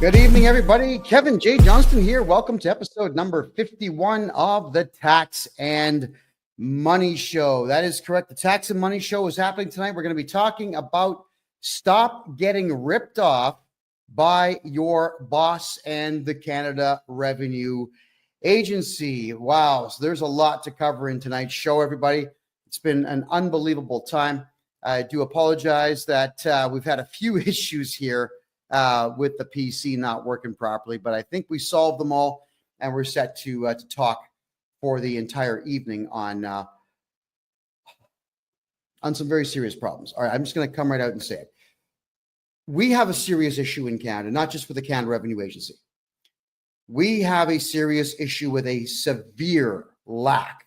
Good evening, everybody. Kevin J. Johnston here. Welcome to episode number 51 of the Tax and Money Show. That is correct. The Tax and Money Show is happening tonight. We're going to be talking about stop getting ripped off by your boss and the Canada Revenue Agency. Wow. So there's a lot to cover in tonight's show, everybody. It's been an unbelievable time. I do apologize that we've had a few issues here with the PC not working properly, but I think we solved them all, and we're set to talk for the entire evening on some very serious problems. All right, I'm just going to come right out and say it. We have a serious issue in Canada, not just with the Canada Revenue Agency. We have a serious issue with a severe lack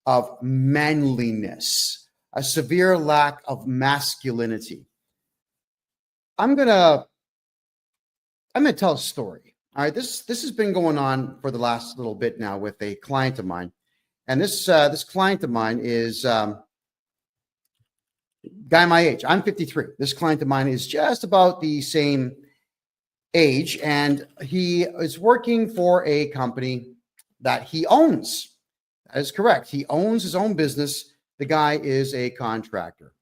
of manliness, a severe lack of masculinity. I'm gonna tell a story. All right, this has been going on for the last little bit now with a client of mine, and this client of mine is guy my age. I'm 53. This client of mine is just about the same age, and he is working for a company that he owns. That is correct. He owns his own business. The guy is a contractor.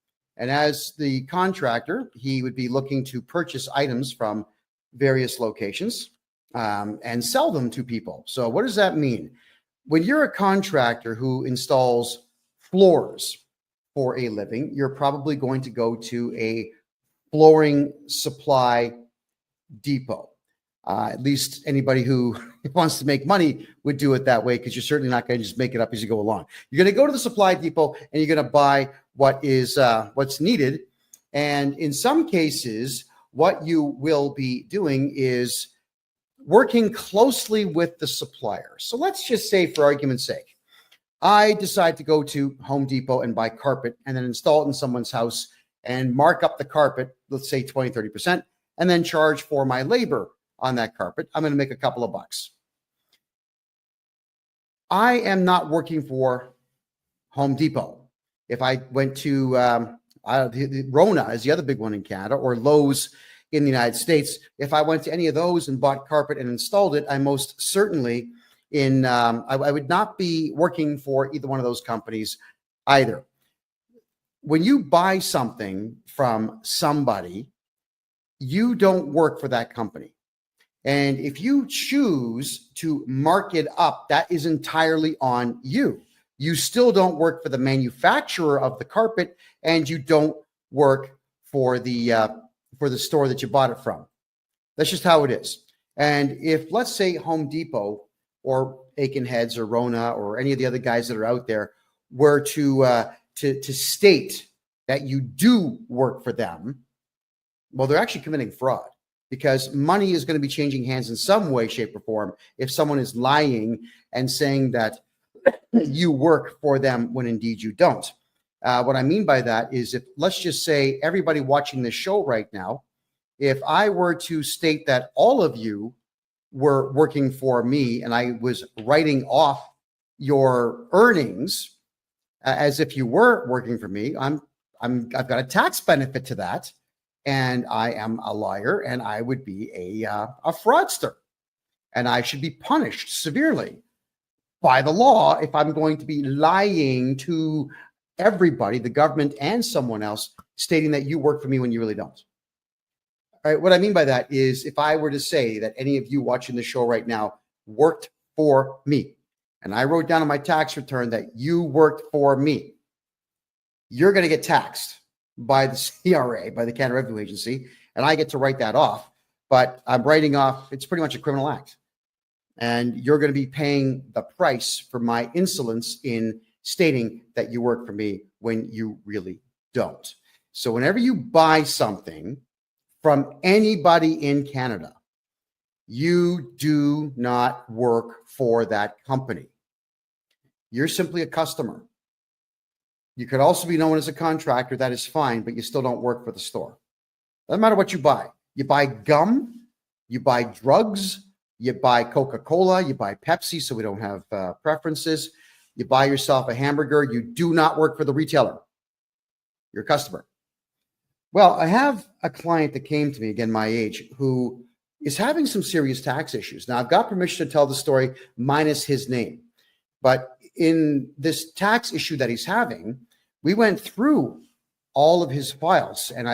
And as the contractor, he would be looking to purchase items from various locations and sell them to people. So what does that mean? When you're a contractor who installs floors for a living, you're probably going to go to a flooring supply depot. At least anybody who wants to make money would do it that way, because you're certainly not going to just make it up as you go along. You're going to go to the supply depot and you're going to buy what is what's needed. And in some cases, what you will be doing is working closely with the supplier. So let's just say, for argument's sake, I decide to go to Home Depot and buy carpet and then install it in someone's house and mark up the carpet, let's say 20, 30%, and then charge for my labor on that carpet. I'm going to make a couple of bucks. I am not working for Home Depot. If I went to Rona is the other big one in Canada, or Lowe's in the United States, if I went to any of those and bought carpet and installed it, I most certainly I would not be working for either one of those companies either. When you buy something from somebody, you don't work for that company. And if you choose to mark it up, that is entirely on you. You still don't work for the manufacturer of the carpet, and you don't work for the store that you bought it from. That's just how it is. And if, let's say, Home Depot or Aiken Heads or Rona or any of the other guys that are out there were to state that you do work for them, well, they're actually committing fraud, because money is going to be changing hands in some way, shape, or form if someone is lying and saying that you work for them when indeed you don't. What I mean by that is, if, let's just say, everybody watching this show right now, if I were to state that all of you were working for me and I was writing off your earnings as if you were working for me, I've got a tax benefit to that. And I am a liar, and I would be a fraudster, and I should be punished severely by the law if I'm going to be lying to everybody, the government and someone else, stating that you work for me when you really don't. All right, what I mean by that is, if I were to say that any of you watching the show right now worked for me, and I wrote down on my tax return that you worked for me, you're going to get taxed by the CRA, by the Canada Revenue Agency, and I get to write that off. But I'm writing off, it's pretty much a criminal act. And you're going to be paying the price for my insolence in stating that you work for me when you really don't. So whenever you buy something from anybody in Canada, you do not work for that company. You're simply a customer. You could also be known as a contractor. That is fine, but you still don't work for the store. Doesn't matter what you buy. You buy gum, you buy drugs, you buy Coca-Cola, you buy Pepsi, so we don't have preferences. You buy yourself a hamburger. You do not work for the retailer. You're a customer. Well, I have a client that came to me, again, my age, who is having some serious tax issues. Now, I've got permission to tell the story minus his name, but in this tax issue that he's having, we went through all of his files and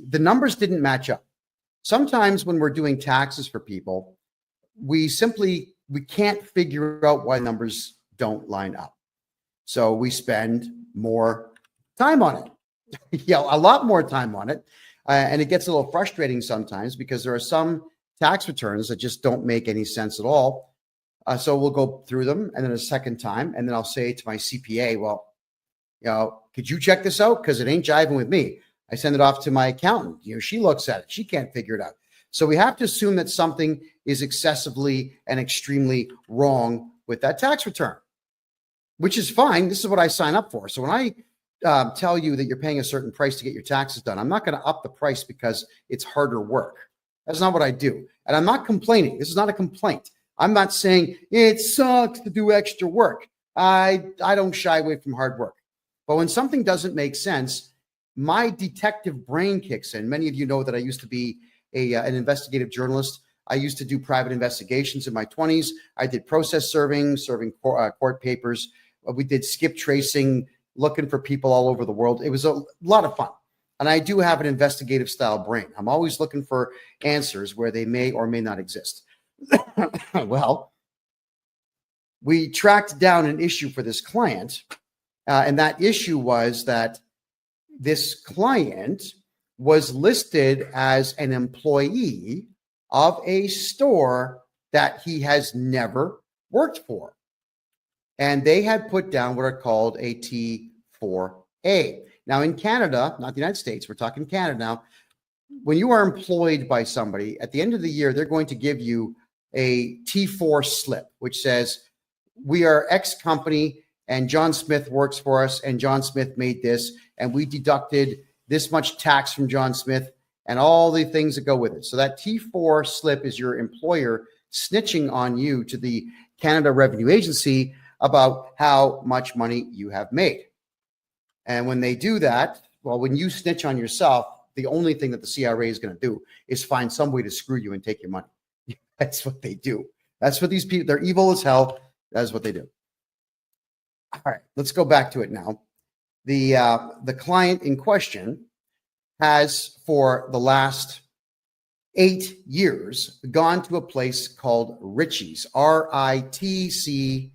the numbers didn't match up. Sometimes when we're doing taxes for people, we can't figure out why numbers don't line up. So we spend more time on it, a lot more time on it. And it gets a little frustrating sometimes because there are some tax returns that just don't make any sense at all. So we'll go through them and then a second time, and then I'll say to my CPA, well, could you check this out? Because it ain't jiving with me. I send it off to my accountant. She looks at it. She can't figure it out. So we have to assume that something is excessively and extremely wrong with that tax return, which is fine. This is what I sign up for. So when I tell you that you're paying a certain price to get your taxes done, I'm not going to up the price because it's harder work. That's not what I do. And I'm not complaining. This is not a complaint. I'm not saying it sucks to do extra work. I don't shy away from hard work. But when something doesn't make sense, my detective brain kicks in. Many of you know that I used to be an investigative journalist. I used to do private investigations in my 20s. I did process serving court papers. We did skip tracing, looking for people all over the world. It was a lot of fun. And I do have an investigative style brain. I'm always looking for answers where they may or may not exist. Well, we tracked down an issue for this client. And that issue was that this client was listed as an employee of a store that he has never worked for. And they had put down what are called a T4A. Now in Canada, not the United States, we're talking Canada now, when you are employed by somebody, at the end of the year, they're going to give you a T4 slip, which says, we are X company and John Smith works for us and John Smith made this and we deducted this much tax from John Smith and all the things that go with it. So that T4 slip is your employer snitching on you to the Canada Revenue Agency about how much money you have made. And when they do that, well, when you snitch on yourself, the only thing that the CRA is going to do is find some way to screw you and take your money. That's what they do. That's what these people, they're evil as hell. That's what they do. All right, let's go back to it now. The client in question has, for the last 8 years, gone to a place called Ritchie's, Ritchie.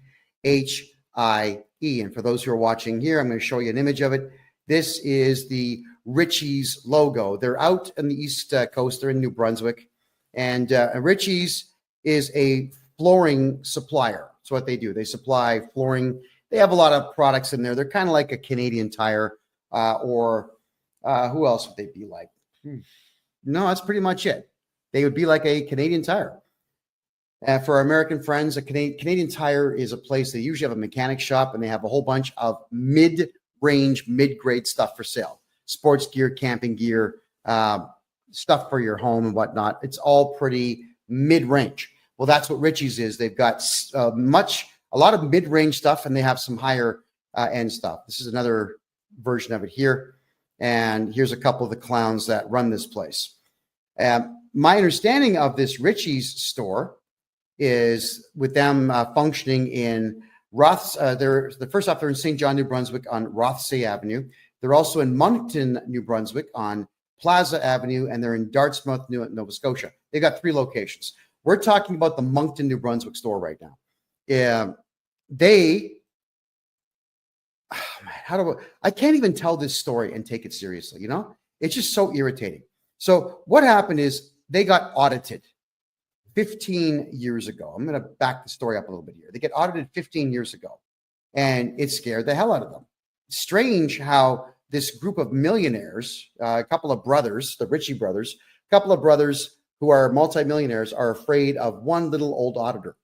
And for those who are watching here, I'm going to show you an image of it. This is the Ritchie's logo. They're out on the East Coast. They're in New Brunswick. And Ritchie's is a flooring supplier. That's what they do. They supply flooring. They have a lot of products in there. They're kind of like a Canadian Tire or who else would they be like? No, that's pretty much it. They would be like a Canadian Tire. For our American friends, a Canadian Tire is a place they usually have a mechanic shop and they have a whole bunch of mid-range, mid-grade stuff for sale. Sports gear, camping gear, stuff for your home and whatnot. It's all pretty mid-range. Well, that's what Ritchie's is. They've got a lot of mid-range stuff and they have some higher end stuff. This is another version of it here. And here's a couple of the clowns that run this place. My understanding of this Ritchie's store is with them functioning in Roths. They're first off, they're in St. John, New Brunswick on Rothsay Avenue. They're also in Moncton, New Brunswick on Plaza Avenue, and they're in Dartmouth, Nova Scotia. They got 3 locations. We're talking about the Moncton, New Brunswick store right now. I can't even tell this story and take it seriously. It's just so irritating. So what happened is they got audited 15 years ago. I'm going to back the story up a little bit here. They get audited 15 years ago, and it scared the hell out of them. Strange how this group of millionaires, a couple of brothers, the Ritchie brothers, a couple of brothers who are multimillionaires are afraid of one little old auditor.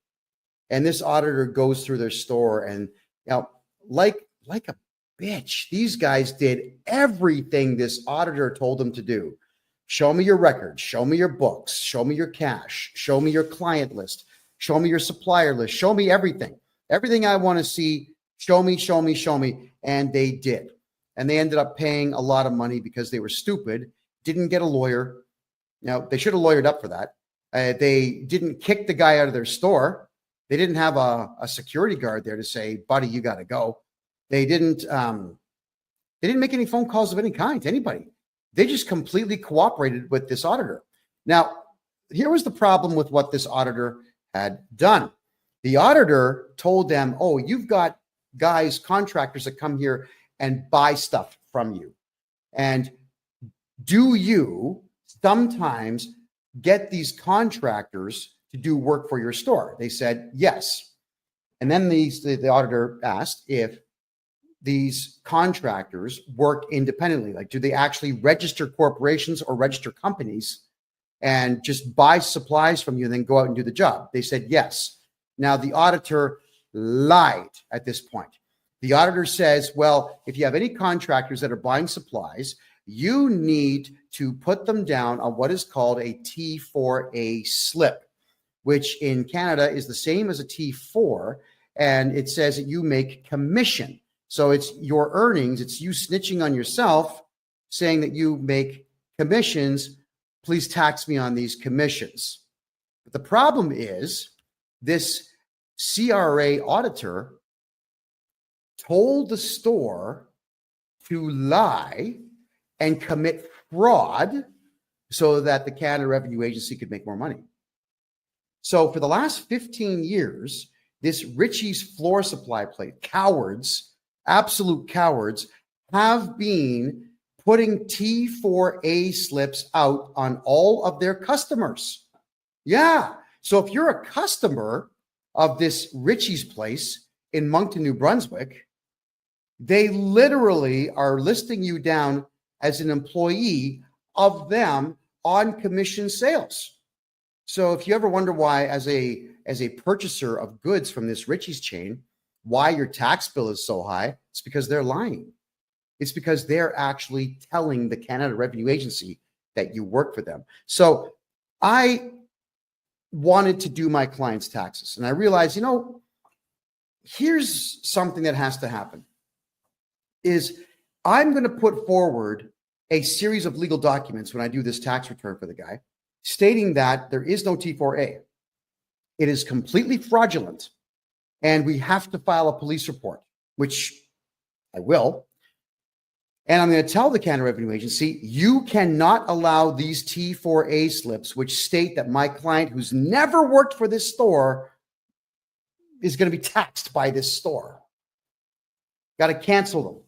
And this auditor goes through their store and, like a bitch, these guys did everything this auditor told them to do. Show me your records, show me your books, show me your cash, show me your client list, show me your supplier list, show me everything. Everything I want to see, show me, show me, show me. And they did. And they ended up paying a lot of money because they were stupid, didn't get a lawyer. Now, they should have lawyered up for that. They didn't kick the guy out of their store. They didn't have a security guard there to say, buddy, you got to go. They didn't make any phone calls of any kind to anybody. They just completely cooperated with this auditor. Now, here was the problem with what this auditor had done. The auditor told them, oh, you've got guys, contractors that come here and buy stuff from you. And do you sometimes get these contractors to do work for your store? They said, yes. And then the auditor asked if these contractors work independently. Like, do they actually register corporations or register companies and just buy supplies from you and then go out and do the job? They said, yes. Now, the auditor lied at this point. The auditor says, well, if you have any contractors that are buying supplies, you need to put them down on what is called a T4A slip, which in Canada is the same as a T4. And it says that you make commission. So it's your earnings. It's you snitching on yourself, saying that you make commissions. Please tax me on these commissions. But the problem is this CRA auditor told the store to lie and commit fraud so that the Canada Revenue Agency could make more money. So for the last 15 years, this Ritchie's floor supply plate, cowards, absolute cowards, have been putting T4A slips out on all of their customers. Yeah. So if you're a customer of this Ritchie's place in Moncton, New Brunswick, they literally are listing you down as an employee of them on commission sales. So if you ever wonder why, as a purchaser of goods from this Ritchie's chain, why your tax bill is so high, it's because they're lying. It's because they're actually telling the Canada Revenue Agency that you work for them. So I wanted to do my clients' taxes, and I realized, here's something that has to happen. Is I'm going to put forward a series of legal documents when I do this tax return for the guy, stating that there is no T4A. It is completely fraudulent, and we have to file a police report, which I will. And I'm going to tell the Canada Revenue Agency, you cannot allow these T4A slips, which state that my client who's never worked for this store is going to be taxed by this store. Got to cancel them.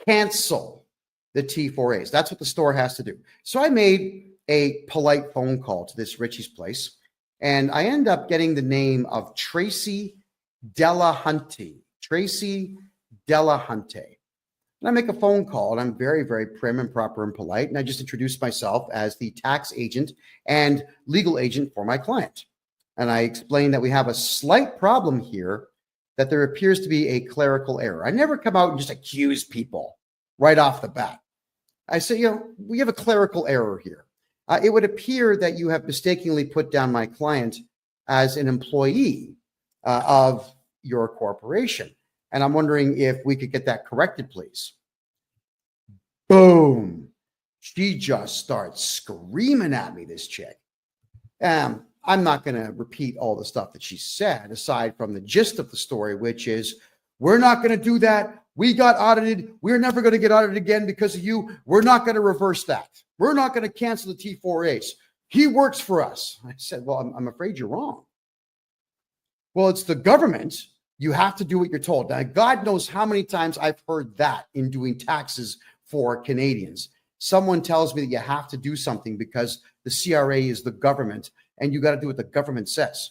Cancel the T4As. That's what the store has to do. So I made a polite phone call to this Ritchie's place, and I end up getting the name of Tracy Delahunty. Tracy Delahunty. And I make a phone call, and I'm very, very prim and proper and polite, and I just introduce myself as the tax agent and legal agent for my client. And I explain that we have a slight problem here, that there appears to be a clerical error. I never come out and just accuse people right off the bat. I say, we have a clerical error here. It would appear that you have mistakenly put down my client as an employee of your corporation. And I'm wondering if we could get that corrected, please. Boom. She just starts screaming at me, this chick. I'm not going to repeat all the stuff that she said, aside from the gist of the story, which is, we're not going to do that. We got audited. We're never going to get audited again because of you. We're not going to reverse that. We're not going to cancel the T4As. He works for us. I said, well, I'm afraid you're wrong. Well, it's the government. You have to do what you're told. Now, God knows how many times I've heard that in doing taxes for Canadians. Someone tells me that you have to do something because the CRA is the government and you got to do what the government says.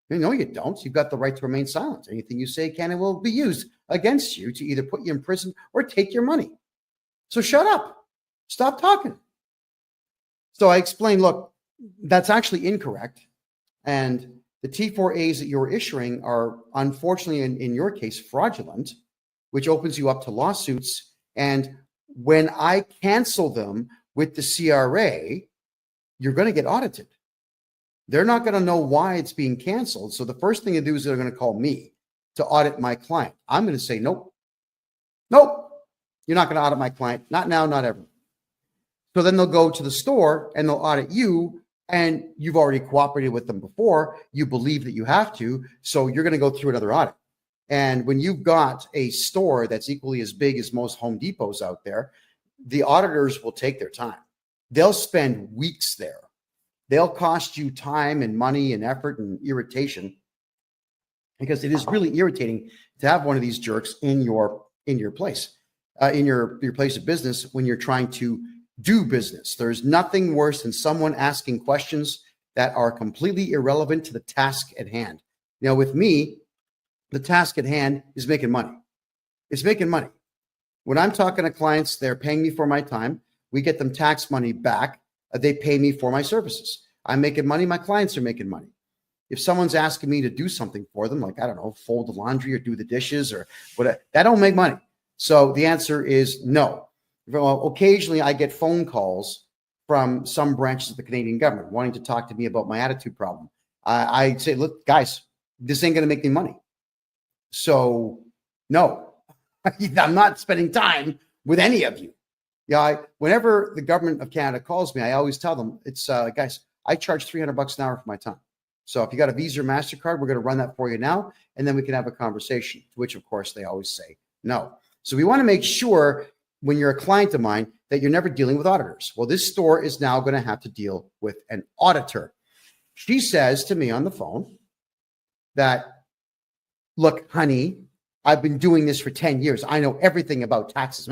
No, you don't. You've got the right to remain silent. Anything you say can and will be used against you to either put you in prison or take your money. So shut up. Stop talking. So I explained, look, that's actually incorrect. And the T4As that you're issuing are, unfortunately, in your case, fraudulent, which opens you up to lawsuits. And when I cancel them with the CRA, you're going to get audited. They're not going to know why it's being canceled. So the first thing to do is they're going to call me to audit my client. I'm going to say, nope, you're not going to audit my client. Not now, not ever. So then they'll go to the store and they'll audit you and you've already cooperated with them before, you believe that you have to, so you're going to go through another audit. And when you've got a store that's equally as big as most Home Depots out there, the auditors will take their time. They'll spend weeks there. They'll cost you time and money and effort and irritation, because it is really irritating to have one of these jerks in your place, in your place of business when you're trying to do business. There's nothing worse than someone asking questions that are completely irrelevant to the task at hand. Now, with me, the task at hand is making money. It's making money. When I'm talking to clients, they're paying me for my time. We get them tax money back. They pay me for my services. I'm making money. My clients are making money. If someone's asking me to do something for them, like, I don't know, fold the laundry or do the dishes or whatever, that don't make money. So the answer is no. Well, occasionally I get phone calls from some branches of the Canadian government wanting to talk to me about my attitude problem. I say, look, guys, this ain't going to make me money. So no, I'm not spending time with any of you. Yeah, whenever the government of Canada calls me, I always tell them, it's guys, I charge $300 an hour for my time. So if you got a Visa or MasterCard, we're going to run that for you now, and then we can have a conversation, to which, of course, they always say no. So we want to make sure when you're a client of mine that you're never dealing with auditors. Well, this store is now going to have to deal with an auditor. She says to me on the phone that, look, honey, I've been doing this for 10 years. I know everything about taxes.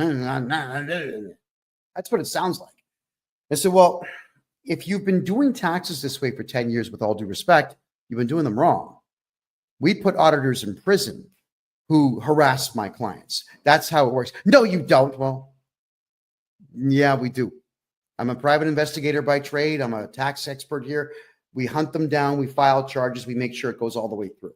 That's what it sounds like. I said, well, if you've been doing taxes this way for 10 years, with all due respect, you've been doing them wrong. We put auditors in prison who harass my clients. That's how it works. No, you don't. Well, yeah, we do. I'm a private investigator by trade. I'm a tax expert here. We hunt them down. We file charges. We make sure it goes all the way through.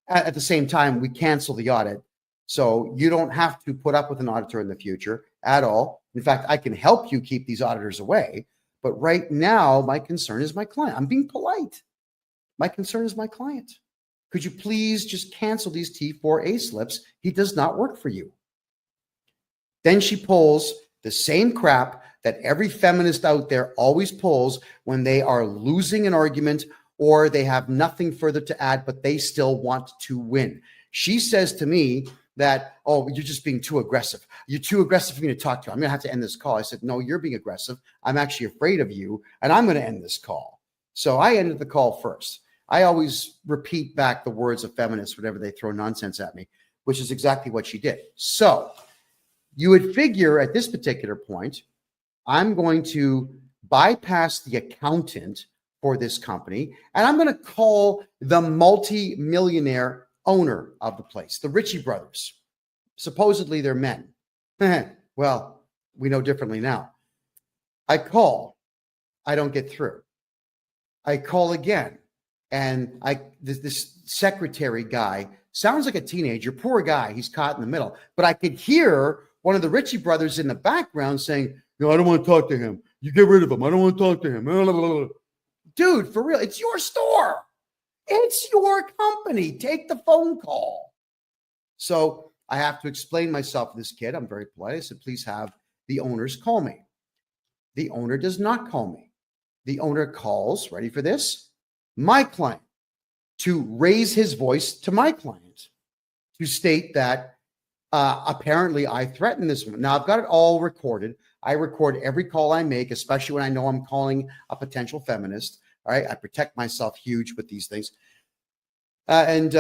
At the same time, we cancel the audit. So you don't have to put up with an auditor in the future at all. In fact, I can help you keep these auditors away. But right now, my concern is my client. I'm being polite. My concern is my client. Could you please just cancel these T4A slips? He does not work for you. Then she pulls the same crap that every feminist out there always pulls when they are losing an argument or they have nothing further to add, but they still want to win. She says to me that, oh, you're just being too aggressive. You're too aggressive for me to talk to. I'm going to have to end this call. I said, no, you're being aggressive. I'm actually afraid of you, and I'm going to end this call. So I ended the call first. I always repeat back the words of feminists whenever they throw nonsense at me, which is exactly what she did. So you would figure at this particular point, I'm going to bypass the accountant for this company, and I'm going to call the multi-millionaire owner of the place, the Ritchie brothers. Supposedly they're men. Well, we know differently now. I call. I don't get through. I call again. And this secretary guy sounds like a teenager, poor guy. He's caught in the middle. But I could hear one of the Ritchie brothers in the background saying, no, I don't want to talk to him. You get rid of him. I don't want to talk to him. Dude, for real, it's your store. It's your company. Take the phone call. So I have to explain myself to this kid. I'm very polite. I said, please have the owners call me. The owner does not call me. The owner calls, ready for this, my client, to raise his voice to my client, to state that apparently I threatened this woman. Now, I've got it all recorded. I record every call I make, especially when I know I'm calling a potential feminist. All right, I protect myself huge with these things. And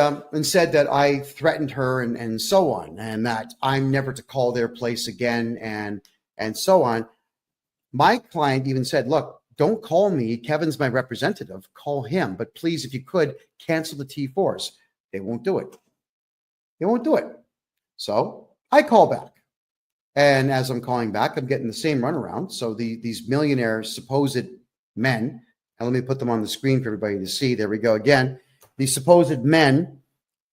said that I threatened her and so on, and that I'm never to call their place again and so on. My client even said, look, don't call me. Kevin's my representative. Call him. But please, if you could, cancel the T4s. They won't do it. They won't do it. So I call back. And as I'm calling back, I'm getting the same runaround. So these millionaire supposed men, and let me put them on the screen for everybody to see. There we go again. These supposed men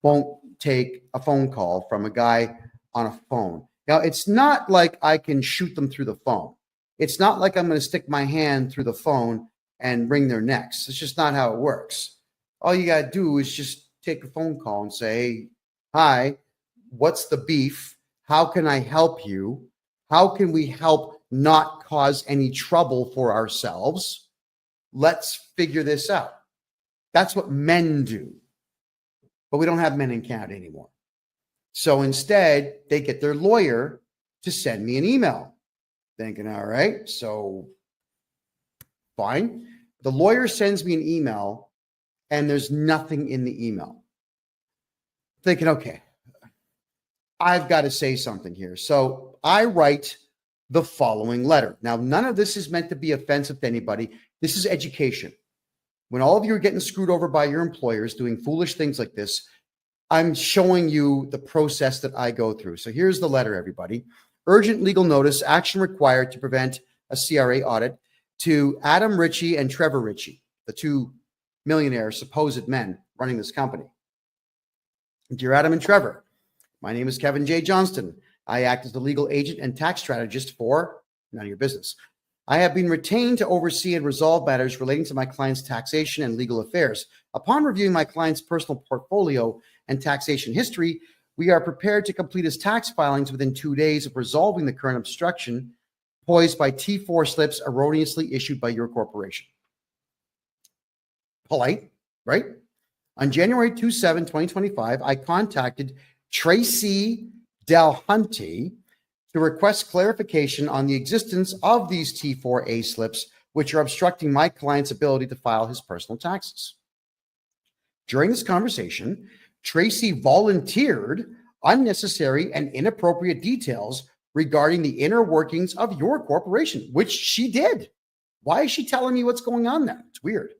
won't take a phone call from a guy on a phone. Now, it's not like I can shoot them through the phone. It's not like I'm going to stick my hand through the phone and wring their necks. It's just not how it works. All you got to do is just take a phone call and say, hey, hi, what's the beef? How can I help you? How can we help not cause any trouble for ourselves? let's figure this out. That's what men do. But we don't have men in Canada anymore. So instead, they get their lawyer to send me an email. Thinking, all right, so fine. The lawyer sends me an email and there's nothing in the email. Thinking, okay, I've got to say something here. So I write the following letter. Now, none of this is meant to be offensive to anybody. This is education. When all of you are getting screwed over by your employers doing foolish things like this, I'm showing you the process that I go through. So here's the letter, everybody. Urgent legal notice, action required to prevent a CRA audit to Adam Ritchie and Trevor Ritchie, the two millionaire supposed men running this company. Dear Adam and Trevor, my name is KevinJJohnston. I act as the legal agent and tax strategist for none of your business. I have been retained to oversee and resolve matters relating to my client's taxation and legal affairs. Upon reviewing my client's personal portfolio and taxation history, we are prepared to complete his tax filings within 2 days of resolving the current obstruction posed by T4 slips erroneously issued by your corporation. Polite, right? On January 27, 2025, I contacted Tracy Delhunty to request clarification on the existence of these T4A slips, which are obstructing my client's ability to file his personal taxes. During this conversation, Tracy volunteered unnecessary and inappropriate details regarding the inner workings of your corporation, which she did. Why is she telling me what's going on there? It's weird.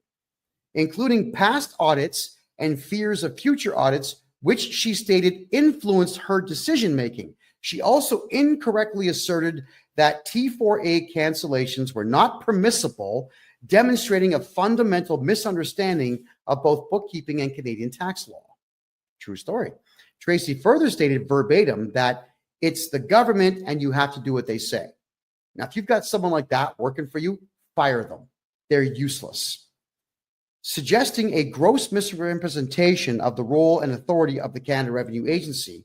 Including past audits and fears of future audits, which she stated influenced her decision-making. She also incorrectly asserted that T4A cancellations were not permissible, demonstrating a fundamental misunderstanding of both bookkeeping and Canadian tax law. True story. Tracy further stated verbatim that it's the government and you have to do what they say. Now, if you've got someone like that working for you, fire them. They're useless. Suggesting a gross misrepresentation of the role and authority of the Canada Revenue Agency.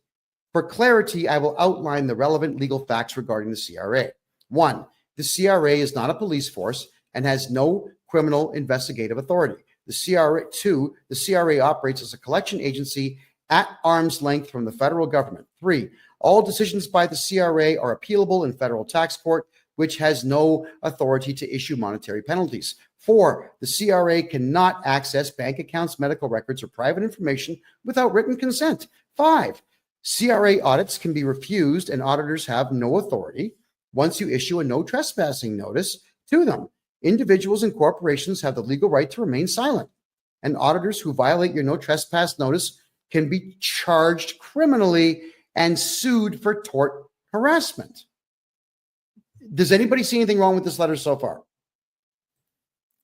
For clarity, I will outline the relevant legal facts regarding the CRA. 1, the CRA is not a police force and has no criminal investigative authority. The CRA, 2, the CRA operates as a collection agency at arm's length from the federal government. 3, all decisions by the CRA are appealable in federal tax court, which has no authority to issue monetary penalties. 4, the CRA cannot access bank accounts, medical records, or private information without written consent. 5, CRA audits can be refused and auditors have no authority once you issue a no trespassing notice to them. Individuals and corporations have the legal right to remain silent, and auditors who violate your no trespass notice can be charged criminally and sued for tort harassment. Does anybody see anything wrong with this letter so far?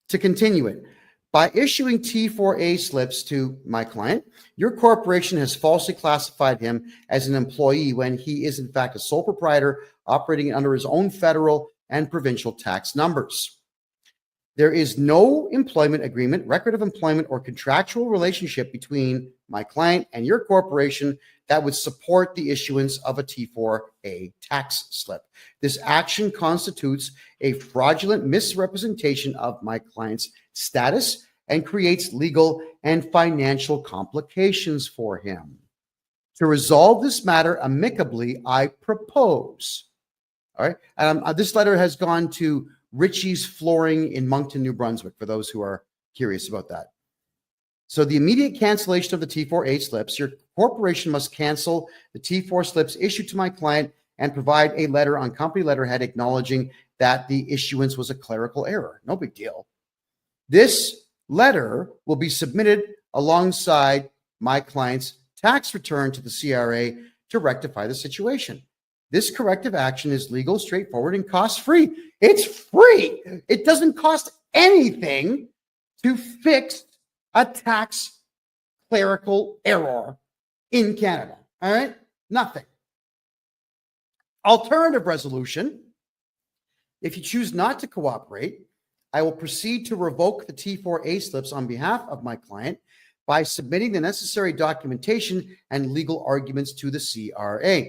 To continue it, by issuing T4A slips to my client, your corporation has falsely classified him as an employee when he is in fact a sole proprietor operating under his own federal and provincial tax numbers. There is no employment agreement, record of employment, or contractual relationship between my client and your corporation that would support the issuance of a T4A tax slip. This action constitutes a fraudulent misrepresentation of my client's status and creates legal and financial complications for him. To resolve this matter amicably, I propose. All right. This letter has gone to Ritchie's Flooring in Moncton, New Brunswick, for those who are curious about that. So the immediate cancellation of the T4A slips, your corporation must cancel the T4 slips issued to my client and provide a letter on company letterhead acknowledging that the issuance was a clerical error. No big deal. This letter will be submitted alongside my client's tax return to the CRA to rectify the situation. This corrective action is legal, straightforward, and cost-free. It's free. It doesn't cost anything to fix a tax clerical error in Canada. All right? Nothing. Alternative resolution. If you choose not to cooperate, I will proceed to revoke the T4A slips on behalf of my client by submitting the necessary documentation and legal arguments to the CRA.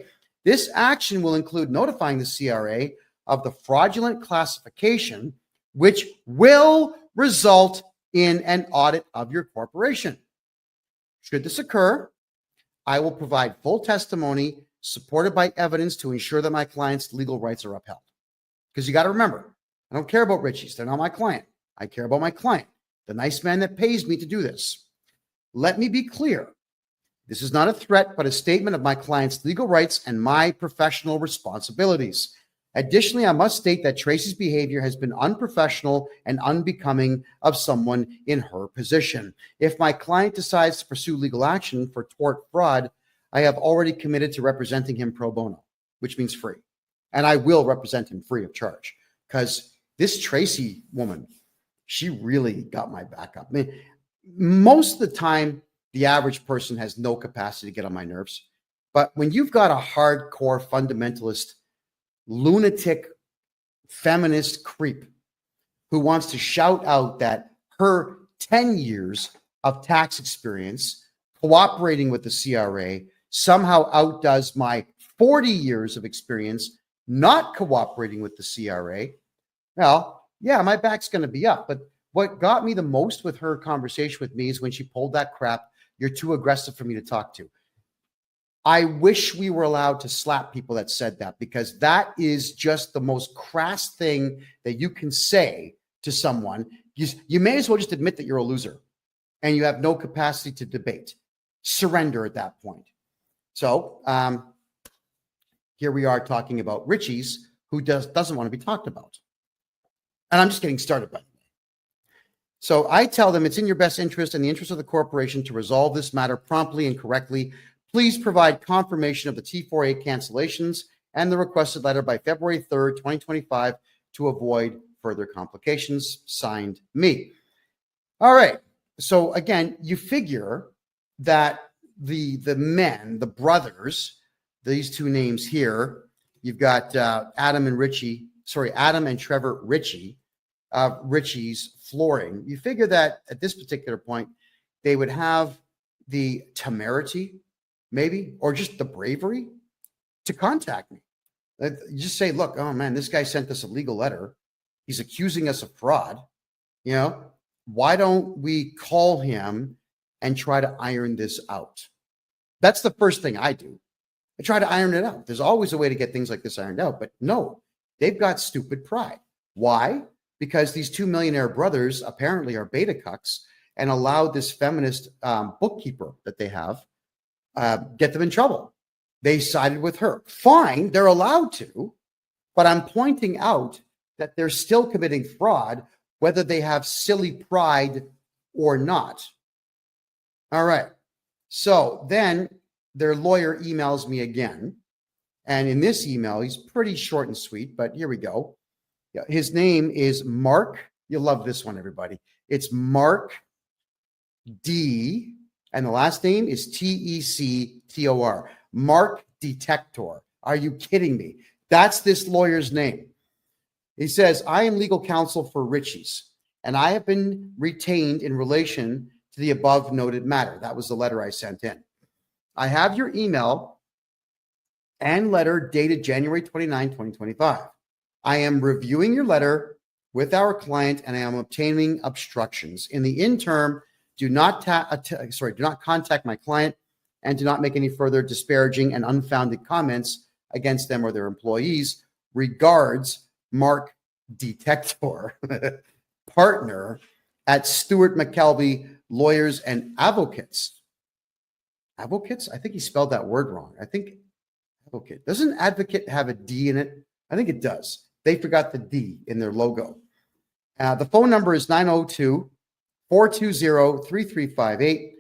This action will include notifying the CRA of the fraudulent classification, which will result in an audit of your corporation. Should this occur, I will provide full testimony supported by evidence to ensure that my client's legal rights are upheld. Because you got to remember, I don't care about Richie's. They're not my client. I care about my client, the nice man that pays me to do this. Let me be clear. This is not a threat, but a statement of my client's legal rights and my professional responsibilities. Additionally, I must state that Tracy's behavior has been unprofessional and unbecoming of someone in her position. If my client decides to pursue legal action for tort fraud, I have already committed to representing him pro bono, which means free. And I will represent him free of charge, because this Tracy woman, she really got my back up. I mean, most of the time, the average person has no capacity to get on my nerves. But when you've got a hardcore fundamentalist, lunatic, feminist creep who wants to shout out that her 10 years of tax experience cooperating with the CRA somehow outdoes my 40 years of experience not cooperating with the CRA, well, yeah, my back's going to be up. But what got me the most with her conversation with me is when she pulled that crap, "You're too aggressive for me to talk to." I wish we were allowed to slap people that said that, because that is just the most crass thing that you can say to someone. You may as well just admit that you're a loser and you have no capacity to debate. Surrender at that point. So here we are talking about Richie's, who doesn't want to be talked about. And I'm just getting started, by the way. So I tell them it's in your best interest and the interest of the corporation to resolve this matter promptly and correctly. Please provide confirmation of the T4A cancellations and the requested letter by February 3rd, 2025 to avoid further complications. Signed, me. All right. So again, you figure that the men, the brothers, these two names here, you've got Adam and Trevor Ritchie, Ritchie's Flooring. You figure that at this particular point, they would have the temerity, maybe, or just the bravery to contact me. You just say, look, oh man, this guy sent us a legal letter. He's accusing us of fraud. You know, why don't we call him and try to iron this out? That's the first thing I do. I try to iron it out. There's always a way to get things like this ironed out, but no, they've got stupid pride. Why? Because these two millionaire brothers apparently are beta cucks and allowed this feminist bookkeeper that they have get them in trouble. They sided with her. Fine, they're allowed to, but I'm pointing out that they're still committing fraud, whether they have silly pride or not. All right. So then their lawyer emails me again. And in this email, he's pretty short and sweet, but here we go. His name is Mark. You'll love this one, everybody. It's Mark D. And the last name is Tector. Mark Detector. Are you kidding me? That's this lawyer's name. He says, I am legal counsel for Ritchie's, and I have been retained in relation to the above noted matter. That was the letter I sent in. I have your email and letter dated January 29, 2025. I am reviewing your letter with our client and I am obtaining obstructions. In the interim, do not contact my client and do not make any further disparaging and unfounded comments against them or their employees. Regards, Mark Detector, partner at Stewart McKelvey Lawyers and Advocates. Advocates? I think he spelled that word wrong. I think advocate. Doesn't advocate have a D in it? I think it does. They forgot the D in their logo. The phone number is 902-420-3358.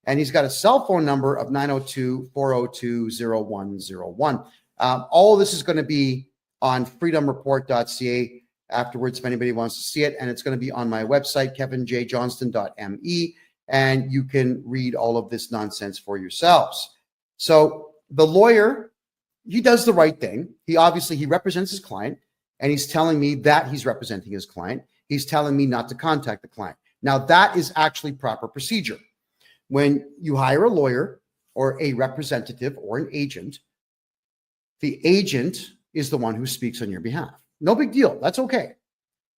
And he's got a cell phone number of 902-402-0101. All of this is going to be on freedomreport.ca afterwards if anybody wants to see it. And it's going to be on my website, KevinJJohnston.me. And you can read all of this nonsense for yourselves. So the lawyer, he does the right thing. He represents his client, and he's telling me that he's representing his client. He's telling me not to contact the client. Now, that is actually proper procedure. When you hire a lawyer or a representative or an agent, the agent is the one who speaks on your behalf. No big deal. That's okay.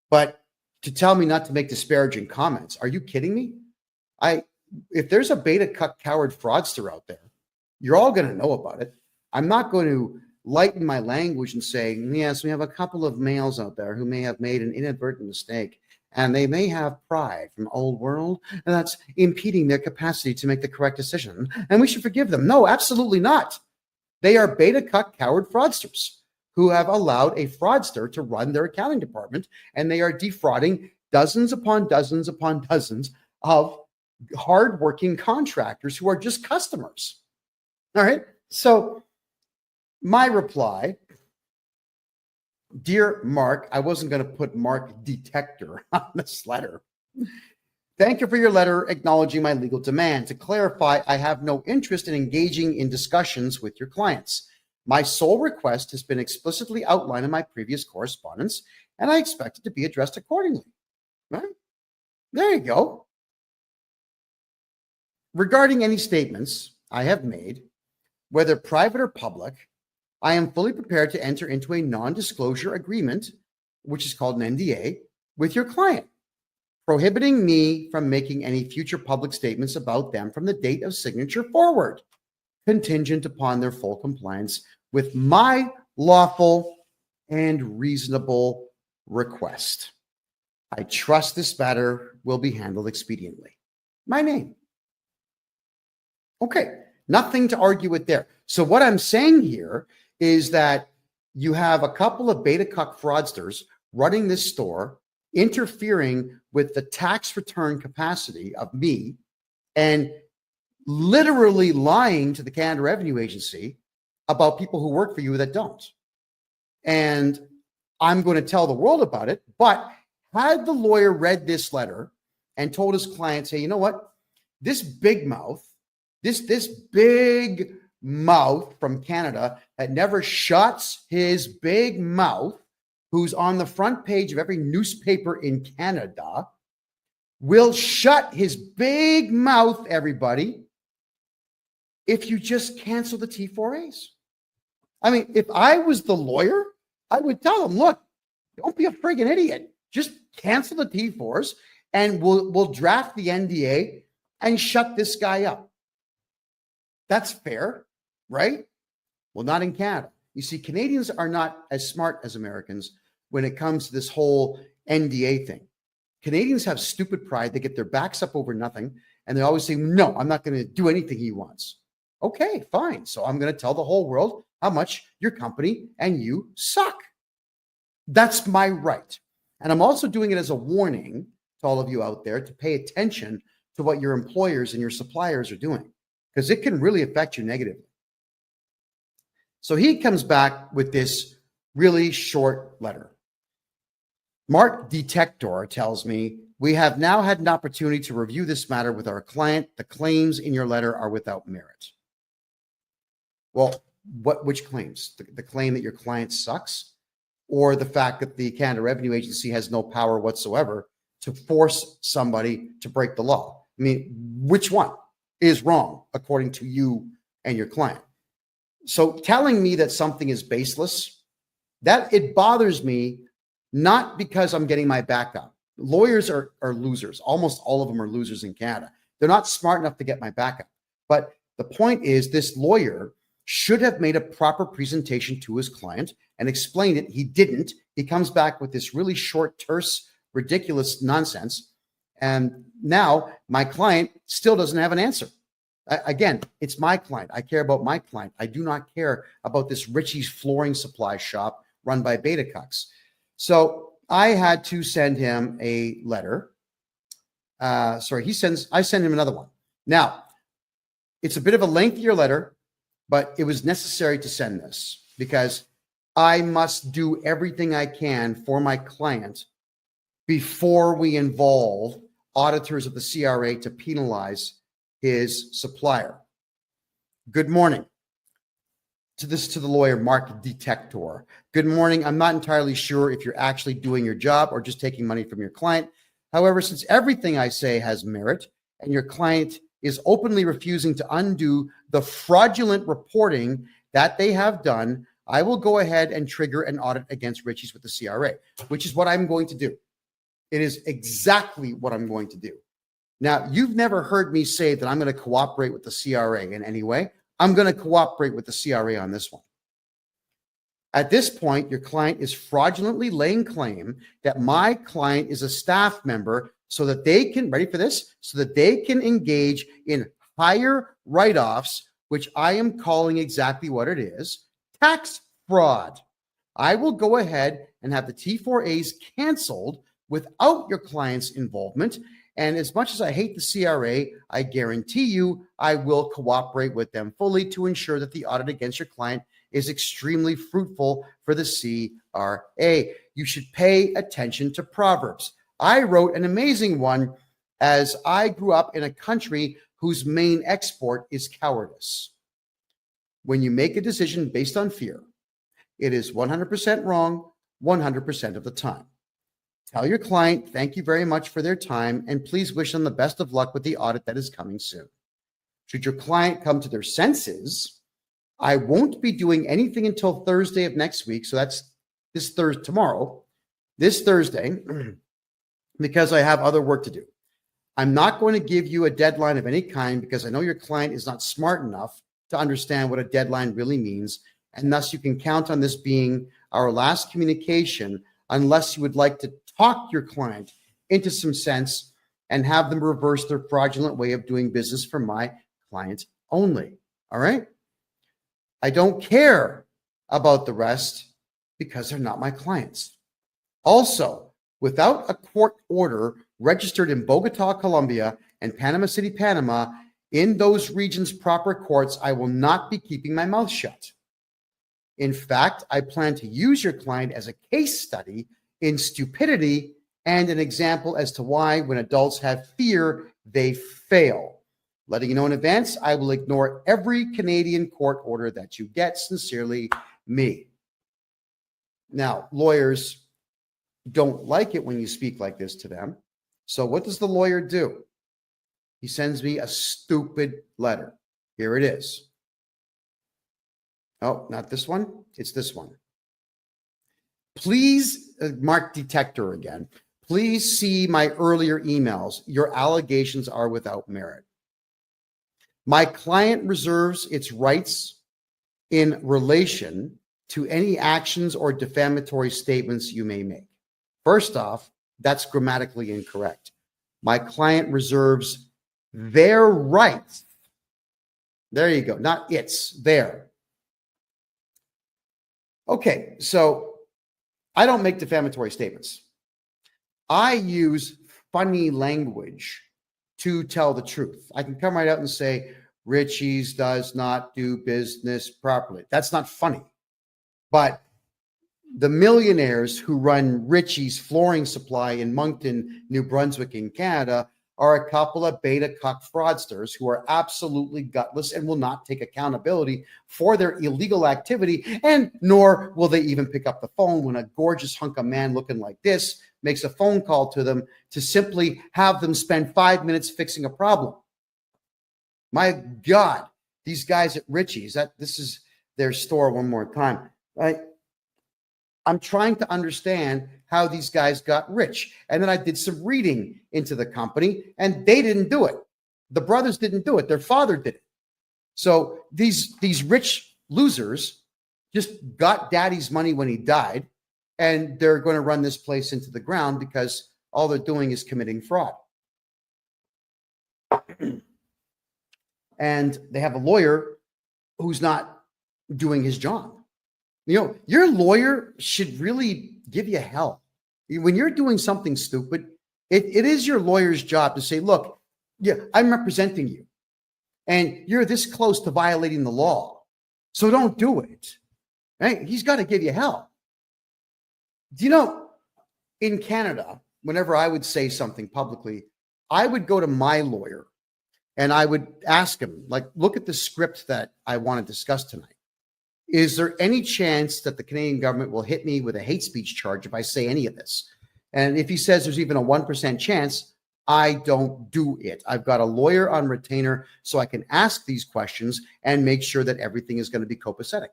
But to tell me not to make disparaging comments. Are you kidding me? If there's a beta cuck coward fraudster out there, you're all going to know about it. I'm not going to lighten my language and say, yes, we have a couple of males out there who may have made an inadvertent mistake, and they may have pride from old world, and that's impeding their capacity to make the correct decision, and we should forgive them. No, absolutely not. They are beta cuck coward fraudsters who have allowed a fraudster to run their accounting department, and they are defrauding dozens upon dozens upon dozens of hardworking contractors who are just customers. All right. So my reply, dear Mark, I wasn't going to put Mark Detector on this letter. Thank you for your letter acknowledging my legal demand. To clarify, I have no interest in engaging in discussions with your clients. My sole request has been explicitly outlined in my previous correspondence, and I expect it to be addressed accordingly. Right? There you go. Regarding any statements I have made, whether private or public, I am fully prepared to enter into a non-disclosure agreement, which is called an NDA, with your client, prohibiting me from making any future public statements about them from the date of signature forward, contingent upon their full compliance with my lawful and reasonable request. I trust this matter will be handled expediently. My name. Okay, nothing to argue with there. So what I'm saying here is that you have a couple of beta cuck fraudsters running this store, interfering with the tax return capacity of me, and literally lying to the Canada Revenue Agency about people who work for you that don't. And I'm going to tell the world about it. But had the lawyer read this letter and told his clients, hey, you know what? This big mouth, this big mouth from Canada that never shuts his big mouth, who's on the front page of every newspaper in Canada, will shut his big mouth, everybody, if you just cancel the T4As. I mean, if I was the lawyer, I would tell him, look, don't be a friggin' idiot. Just cancel the T4s and we'll draft the NDA and shut this guy up. That's fair, right? Well, not in Canada. You see, Canadians are not as smart as Americans when it comes to this whole NDA thing. Canadians have stupid pride. They get their backs up over nothing. And they always say, no, I'm not going to do anything he wants. Okay, fine. So I'm going to tell the whole world how much your company and you suck. That's my right. And I'm also doing it as a warning to all of you out there to pay attention to what your employers and your suppliers are doing, because it can really affect you negatively. So he comes back with this really short letter. Mark Detector tells me, we have now had an opportunity to review this matter with our client. The claims in your letter are without merit. Well, which claims? The claim that your client sucks, or the fact that the Canada Revenue Agency has no power whatsoever to force somebody to break the law? I mean, which one is wrong according to you and your client? So telling me that something is baseless, that it bothers me, not because I'm getting my back up. Lawyers are losers. Almost all of them are losers in Canada. They're not smart enough to get my back up. But the point is, this lawyer should have made a proper presentation to his client and explained it. He didn't. He comes back with this really short, terse, ridiculous nonsense. And now my client still doesn't have an answer. Again, it's my client. I care about my client. I do not care about this Richie's flooring supply shop run by beta cucks. So I had to send him a letter. I send him another one. Now, it's a bit of a lengthier letter, but it was necessary to send this because I must do everything I can for my client before we involve auditors of the CRA to penalize his supplier. Good morning. To the lawyer, Mark Detector. Good morning. I'm not entirely sure if you're actually doing your job or just taking money from your client. However, since everything I say has merit and your client is openly refusing to undo the fraudulent reporting that they have done, I will go ahead and trigger an audit against Richie's with the CRA, which is what I'm going to do. It is exactly what I'm going to do. Now, you've never heard me say that I'm going to cooperate with the CRA in any way. I'm going to cooperate with the CRA on this one. At this point, your client is fraudulently laying claim that my client is a staff member so that they can, ready for this, so that they can engage in higher write-offs, which I am calling exactly what it is, tax fraud. I will go ahead and have the T4As canceled without your client's involvement. And as much as I hate the CRA, I guarantee you I will cooperate with them fully to ensure that the audit against your client is extremely fruitful for the CRA. You should pay attention to Proverbs. I wrote an amazing one as I grew up in a country whose main export is cowardice. When you make a decision based on fear, it is 100% wrong 100% of the time. Tell your client, thank you very much for their time, and please wish them the best of luck with the audit that is coming soon. Should your client come to their senses, I won't be doing anything until Thursday of next week. So that's this Thursday, this Thursday, because I have other work to do. I'm not going to give you a deadline of any kind because I know your client is not smart enough to understand what a deadline really means. And thus you can count on this being our last communication unless you would like to talk your client into some sense and have them reverse their fraudulent way of doing business for my client only. All right? I don't care about the rest because they're not my clients. Also, without a court order registered in Bogota, Colombia, and Panama City, Panama, in those regions' proper courts, I will not be keeping my mouth shut. In fact, I plan to use your client as a case study in stupidity and an example as to why, when adults have fear, they fail. Letting you know in advance, I will ignore every Canadian court order that you get. Sincerely, me. Now, lawyers don't like it when you speak like this to them. So what does the lawyer do? He sends me a stupid letter. Here it is. Oh, not this one. It's this one. Please, mark detector again. Please see my earlier emails. Your allegations are without merit. My client reserves its rights in relation to any actions or defamatory statements you may make. First off, that's grammatically incorrect. My client reserves their rights. There you go. Not its, their. Okay, so I don't make defamatory statements. I use funny language to tell the truth. I can come right out and say, Richie's does not do business properly. That's not funny. But the millionaires who run Richie's Flooring Supply in Moncton, New Brunswick in Canada are a couple of beta cuck fraudsters who are absolutely gutless and will not take accountability for their illegal activity, and nor will they even pick up the phone when a gorgeous hunk of man looking like this makes a phone call to them to simply have them spend 5 minutes fixing a problem. My God, these guys at Richie's, this is their store one more time, right? I'm trying to understand how these guys got rich. And then I did some reading into the company, and they didn't do it. The brothers didn't do it. Their father did it. So these rich losers just got daddy's money when he died, and they're going to run this place into the ground because all they're doing is committing fraud. And they have a lawyer who's not doing his job. You know, your lawyer should really give you hell. When you're doing something stupid, it is your lawyer's job to say, look, yeah, I'm representing you, and you're this close to violating the law, so don't do it. Right? He's got to give you hell. Do you know, in Canada, whenever I would say something publicly, I would go to my lawyer and I would ask him, like, look at the script that I want to discuss tonight. Is there any chance that the Canadian government will hit me with a hate speech charge if I say any of this? And if he says there's even a 1% chance, I don't do it. I've got a lawyer on retainer so I can ask these questions and make sure that everything is going to be copacetic.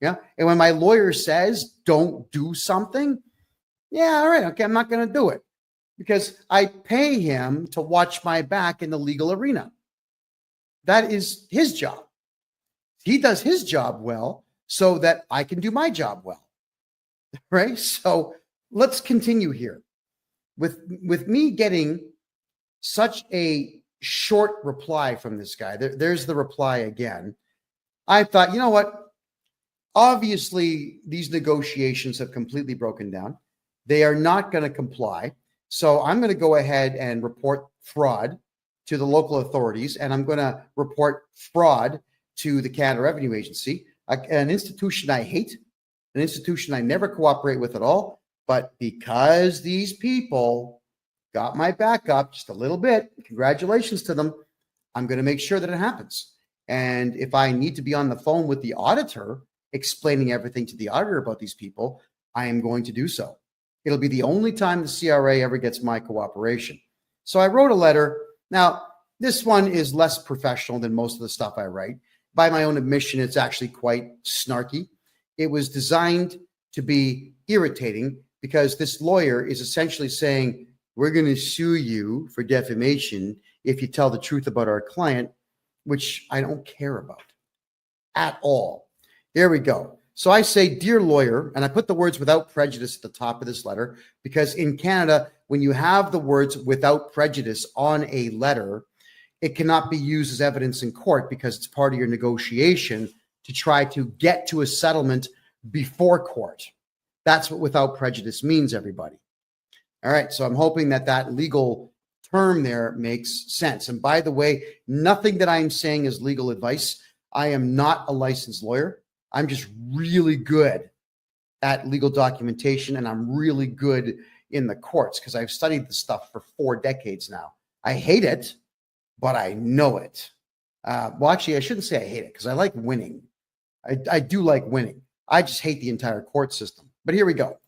Yeah. And when my lawyer says don't do something, yeah, all right, okay, I'm not going to do it. because I pay him to watch my back in the legal arena. That is his job. He does his job well so that I can do my job well, right? So let's continue here. With me getting such a short reply from this guy, there's the reply again. I thought, you know what? Obviously, these negotiations have completely broken down. They are not going to comply. So I'm going to go ahead and report fraud to the local authorities, and I'm going to report fraud to the Canada Revenue Agency, an institution I hate, an institution I never cooperate with at all. But because these people got my back up just a little bit, congratulations to them, I'm going to make sure that it happens. And if I need to be on the phone with the auditor, explaining everything to the auditor about these people, I am going to do so. It'll be the only time the CRA ever gets my cooperation. So I wrote a letter. Now, this one is less professional than most of the stuff I write. By my own admission, it's actually quite snarky. It was designed to be irritating because this lawyer is essentially saying, we're going to sue you for defamation if you tell the truth about our client, which I don't care about at all. There we go. So I say, dear lawyer, and I put the words without prejudice at the top of this letter, because in Canada, when you have the words without prejudice on a letter, it cannot be used as evidence in court because it's part of your negotiation to try to get to a settlement before court. That's what without prejudice means, everybody. All right, so I'm hoping that that legal term there makes sense. And by the way, nothing that I'm saying is legal advice. I am not a licensed lawyer. I'm just really good at legal documentation, and I'm really good in the courts because I've studied this stuff for 4 decades now. I hate it, but I know it. Well, actually, I shouldn't say I hate it because I like winning. I do like winning. I just hate the entire court system. But here we go.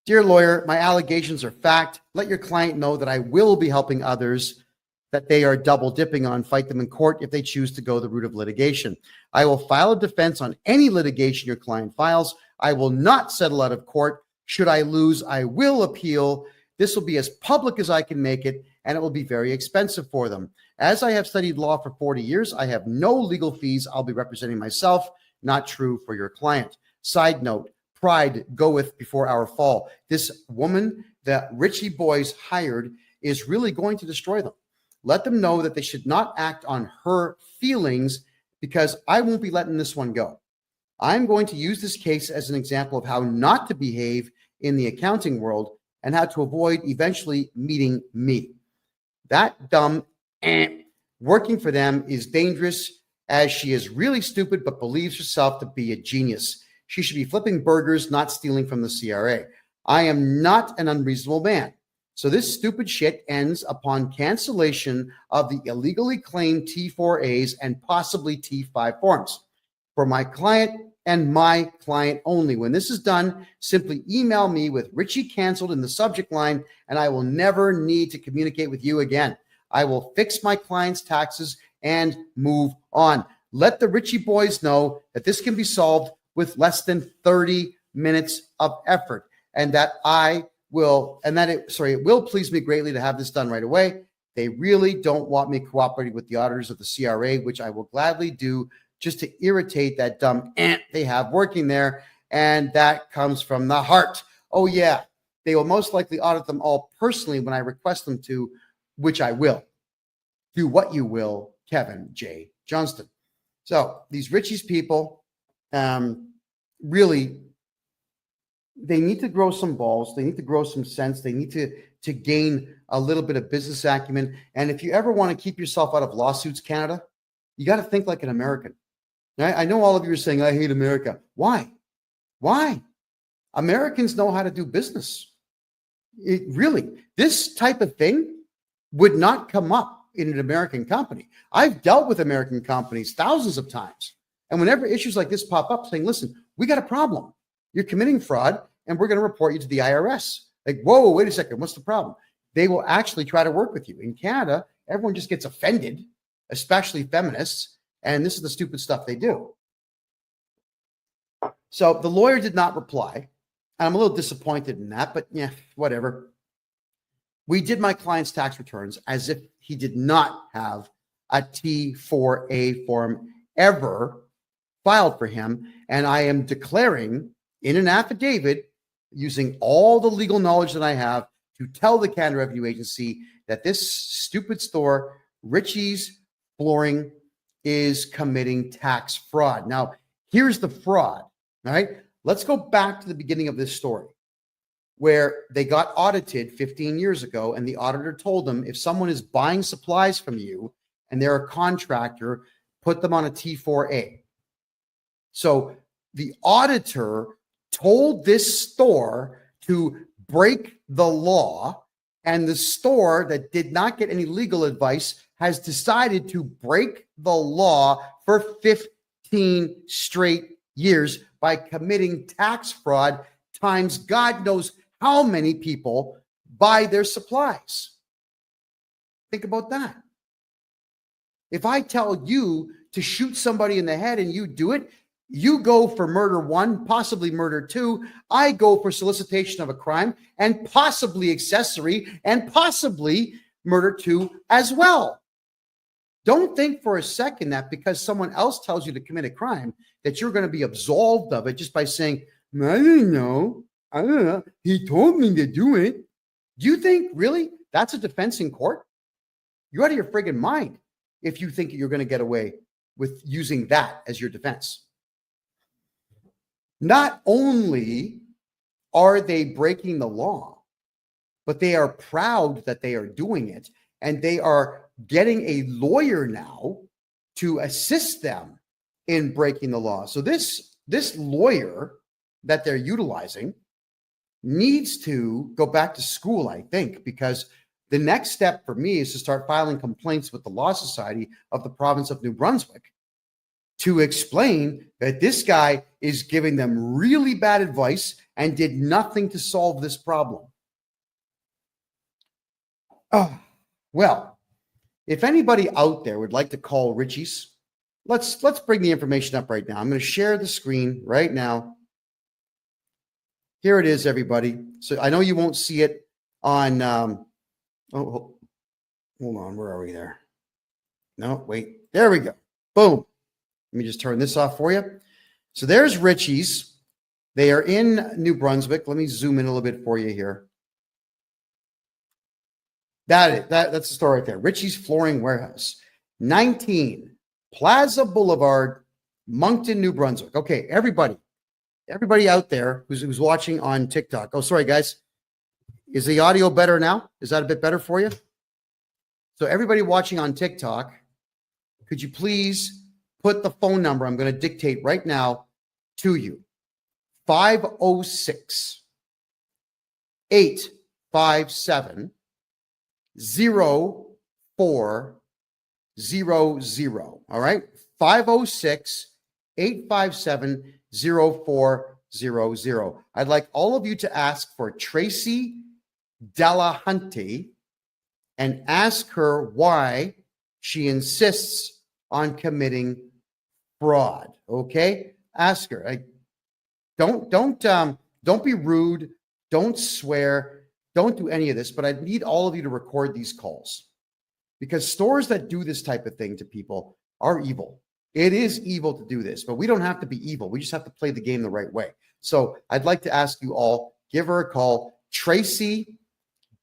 Dear lawyer, my allegations are fact. Let your client know that I will be helping others that they are double dipping on fight them in court if they choose to go the route of litigation. I will file a defense on any litigation your client files. I will not settle out of court. Should I lose, I will appeal. This will be as public as I can make it, and it will be very expensive for them. As I have studied law for 40 years, I have no legal fees. I'll be representing myself. Not true for your client. Side note, pride goeth before our fall. This woman that Richie Boys hired is really going to destroy them. Let them know that they should not act on her feelings because I won't be letting this one go. I'm going to use this case as an example of how not to behave in the accounting world and how to avoid eventually meeting me. That dumb working for them is dangerous as she is really stupid but believes herself to be a genius. She should be flipping burgers, not stealing from the CRA. I am not an unreasonable man. So this stupid shit ends upon cancellation of the illegally claimed T4As and possibly T5 forms for my client and my client only. When this is done, simply email me with Richie canceled in the subject line, and I will never need to communicate with you again. I will fix my client's taxes and move on. Let the Richie boys know that this can be solved with less than 30 minutes of effort, and that it will please me greatly to have this done right away. They really don't want me cooperating with the auditors of the CRA, which I will gladly do just to irritate that dumb ant they have working there. And that comes from the heart. Oh yeah, they will most likely audit them all personally when I request them to, which I will. Do what you will, Kevin J. Johnston. So these Richie's people, really, they need to grow some balls. They need to grow some sense. They need to gain a little bit of business acumen. And if you ever want to keep yourself out of lawsuits, Canada, you got to think like an American. I know all of you are saying, I hate America. Why? Why? Americans know how to do business. This type of thing would not come up in an American company. I've dealt with American companies thousands of times. And whenever issues like this pop up saying, listen, we got a problem. You're committing fraud and we're going to report you to the IRS. Like, whoa, wait a second. What's the problem? They will actually try to work with you. In Canada, everyone just gets offended, especially feminists. And this is the stupid stuff they do. So the lawyer did not reply. And I'm a little disappointed in that, but yeah, whatever. We did my client's tax returns as if he did not have a T4A form ever filed for him. And I am declaring in an affidavit, using all the legal knowledge that I have, to tell the Canada Revenue Agency that this stupid store, Richie's Flooring, is committing tax fraud. Now, here's the fraud, all right? Let's go back to the beginning of this story, where they got audited 15 years ago, and the auditor told them, if someone is buying supplies from you and they're a contractor, put them on a T4A. So the auditor told this store to break the law, and the store that did not get any legal advice has decided to break the law for 15 straight years by committing tax fraud times God knows how many people buy their supplies. Think about that. If I tell you to shoot somebody in the head and you do it, you go for murder 1, possibly murder 2. I go for solicitation of a crime and possibly accessory and possibly murder 2 as well. Don't think for a second that because someone else tells you to commit a crime that you're going to be absolved of it just by saying, I don't know. He told me to do it. Do you think really that's a defense in court? You're out of your friggin' mind if you think you're going to get away with using that as your defense. Not only are they breaking the law, but they are proud that they are doing it, and they are getting a lawyer now to assist them in breaking the law. So this lawyer that they're utilizing needs to go back to school, I think, because the next step for me is to start filing complaints with the Law Society of the province of New Brunswick to explain that this guy is giving them really bad advice and did nothing to solve this problem. Well, if anybody out there would like to call Richie's, let's bring the information up right now. I'm going to share the screen right now. Here it is, everybody. So I know you won't see it on, hold on, where are we there? No, wait, there we go. Boom. Let me just turn this off for you. So there's Richie's. They are in New Brunswick. Let me zoom in a little bit for you here. That's the store right there. Richie's Flooring Warehouse, 19 Plaza Boulevard, Moncton, New Brunswick. Okay, everybody out there who's watching on TikTok. Oh, sorry, guys. Is the audio better now? Is that a bit better for you? So everybody watching on TikTok, could you please put the phone number I'm going to dictate right now to you? 506 857 0400. All right. 506 857 0400. I'd like all of you to ask for Tracy Delahunty and ask her why she insists on committing fraud. Okay? Ask her. Don't be rude. Don't swear. Don't do any of this, but I need all of you to record these calls because stores that do this type of thing to people are evil. It is evil to do this, but we don't have to be evil. We just have to play the game the right way. So I'd like to ask you all, give her a call, Tracy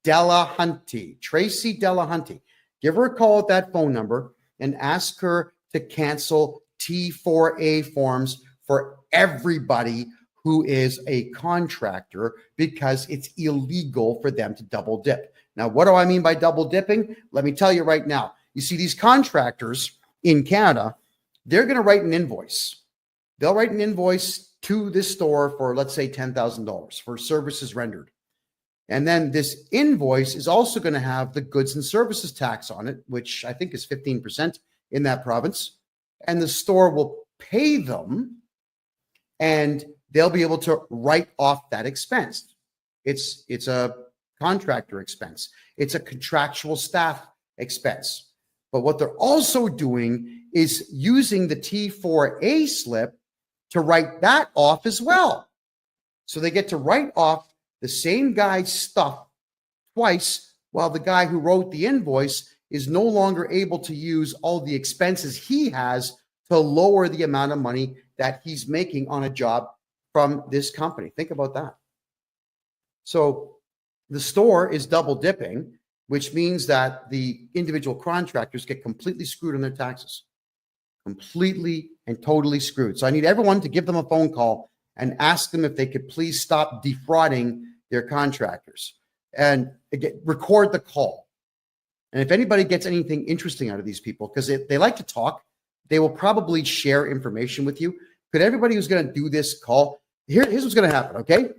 Delahunty. Tracy Delahunty. Give her a call at that phone number and ask her to cancel T4A forms for everybody who is a contractor because it's illegal for them to double dip. Now, what do I mean by double dipping? Let me tell you right now. You see, these contractors in Canada, they're going to write an invoice. They'll write an invoice to this store for, let's say, $10,000 for services rendered. And then this invoice is also going to have the goods and services tax on it, which I think is 15% in that province. And the store will pay them and they'll be able to write off that expense. It's a contractor expense. It's a contractual staff expense. But what they're also doing is using the T4A slip to write that off as well. So they get to write off the same guy's stuff twice Well, the guy who wrote the invoice is no longer able to use all the expenses he has to lower the amount of money that he's making on a job from this company. Think about that. So the store is double dipping, which means that the individual contractors get completely screwed on their taxes. Completely and totally screwed. So I need everyone to give them a phone call and ask them if they could please stop defrauding their contractors, and again, record the call. And if anybody gets anything interesting out of these people, because they like to talk, they will probably share information with you. Could everybody who's going to do this call, here's what's going to happen, okay?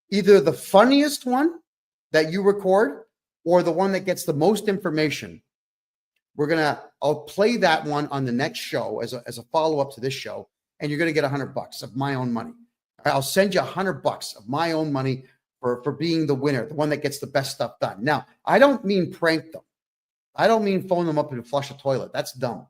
Either the funniest one that you record or the one that gets the most information. I'll play that one on the next show as a follow-up to this show, and you're going to get $100 of my own money. I'll send you $100 of my own money for being the winner, the one that gets the best stuff done. Now, I don't mean prank them. I don't mean phone them up and flush a toilet. That's dumb.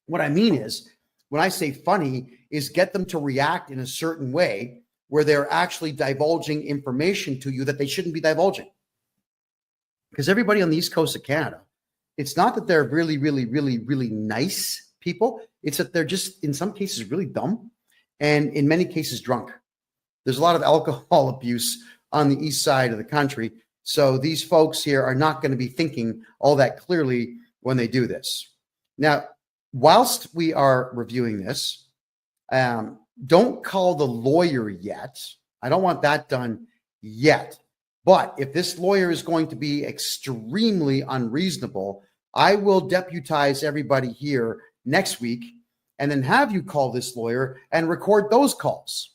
What I mean is, when I say funny, is get them to react in a certain way where they're actually divulging information to you that they shouldn't be divulging. Because everybody on the East Coast of Canada, it's not that they're really, really, really, really nice people. It's that they're just, in some cases, really dumb, and in many cases, drunk. There's a lot of alcohol abuse on the east side of the country. So these folks here are not going to be thinking all that clearly when they do this. Now, whilst we are reviewing this, don't call the lawyer yet. I don't want that done yet. But if this lawyer is going to be extremely unreasonable, I will deputize everybody here next week and then have you call this lawyer and record those calls.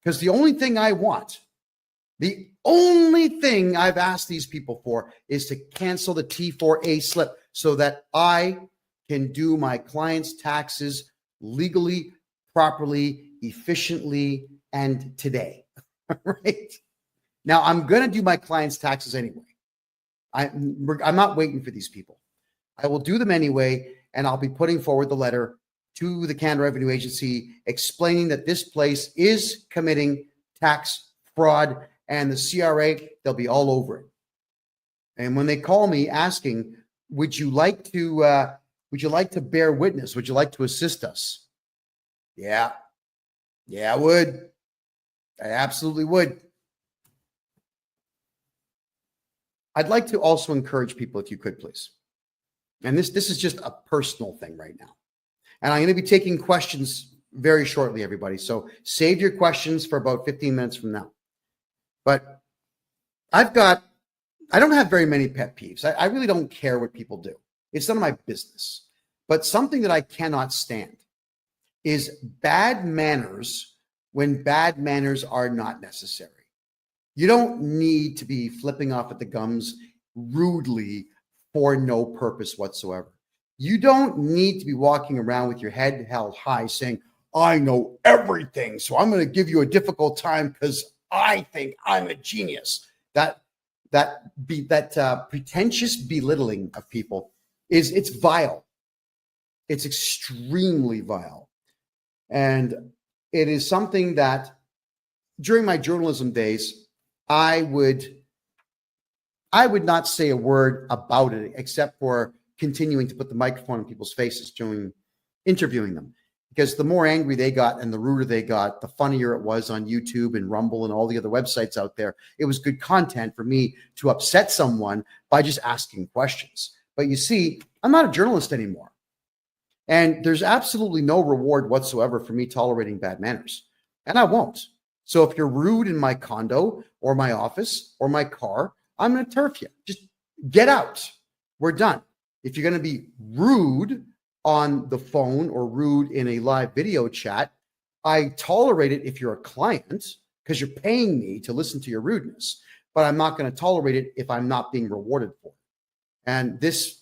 Because the only thing I want, the only thing I've asked these people for is to cancel the T4A slip so that I can do my client's taxes legally, properly, efficiently, and today. Right? Now, I'm going to do my client's taxes anyway. I'm not waiting for these people. I will do them anyway, and I'll be putting forward the letter to the Canada Revenue Agency explaining that this place is committing tax fraud, and the CRA, they'll be all over it. And when they call me asking, would you like to bear witness? Would you like to assist us? Yeah, I would. I absolutely would. I'd like to also encourage people, if you could, please. And this is just a personal thing right now. And I'm going to be taking questions very shortly, everybody. So save your questions for about 15 minutes from now. But I don't have very many pet peeves. I really don't care what people do. It's none of my business. But something that I cannot stand is bad manners when bad manners are not necessary. You don't need to be flipping off at the gums rudely for no purpose whatsoever. You don't need to be walking around with your head held high saying, I know everything, so I'm going to give you a difficult time because I think I'm a genius. That pretentious belittling of people it's vile. It's extremely vile. And it is something that during my journalism days, I would not say a word about it except for continuing to put the microphone in people's faces during interviewing them. Because the more angry they got and the ruder they got, the funnier it was on YouTube and Rumble and all the other websites out there. It was good content for me to upset someone by just asking questions. But you see, I'm not a journalist anymore. And there's absolutely no reward whatsoever for me tolerating bad manners. And I won't. So if you're rude in my condo or my office or my car, I'm going to turf you. Just get out. We're done. If you're going to be rude on the phone or rude in a live video chat, I tolerate it if you're a client because you're paying me to listen to your rudeness, but I'm not going to tolerate it if I'm not being rewarded for it. And this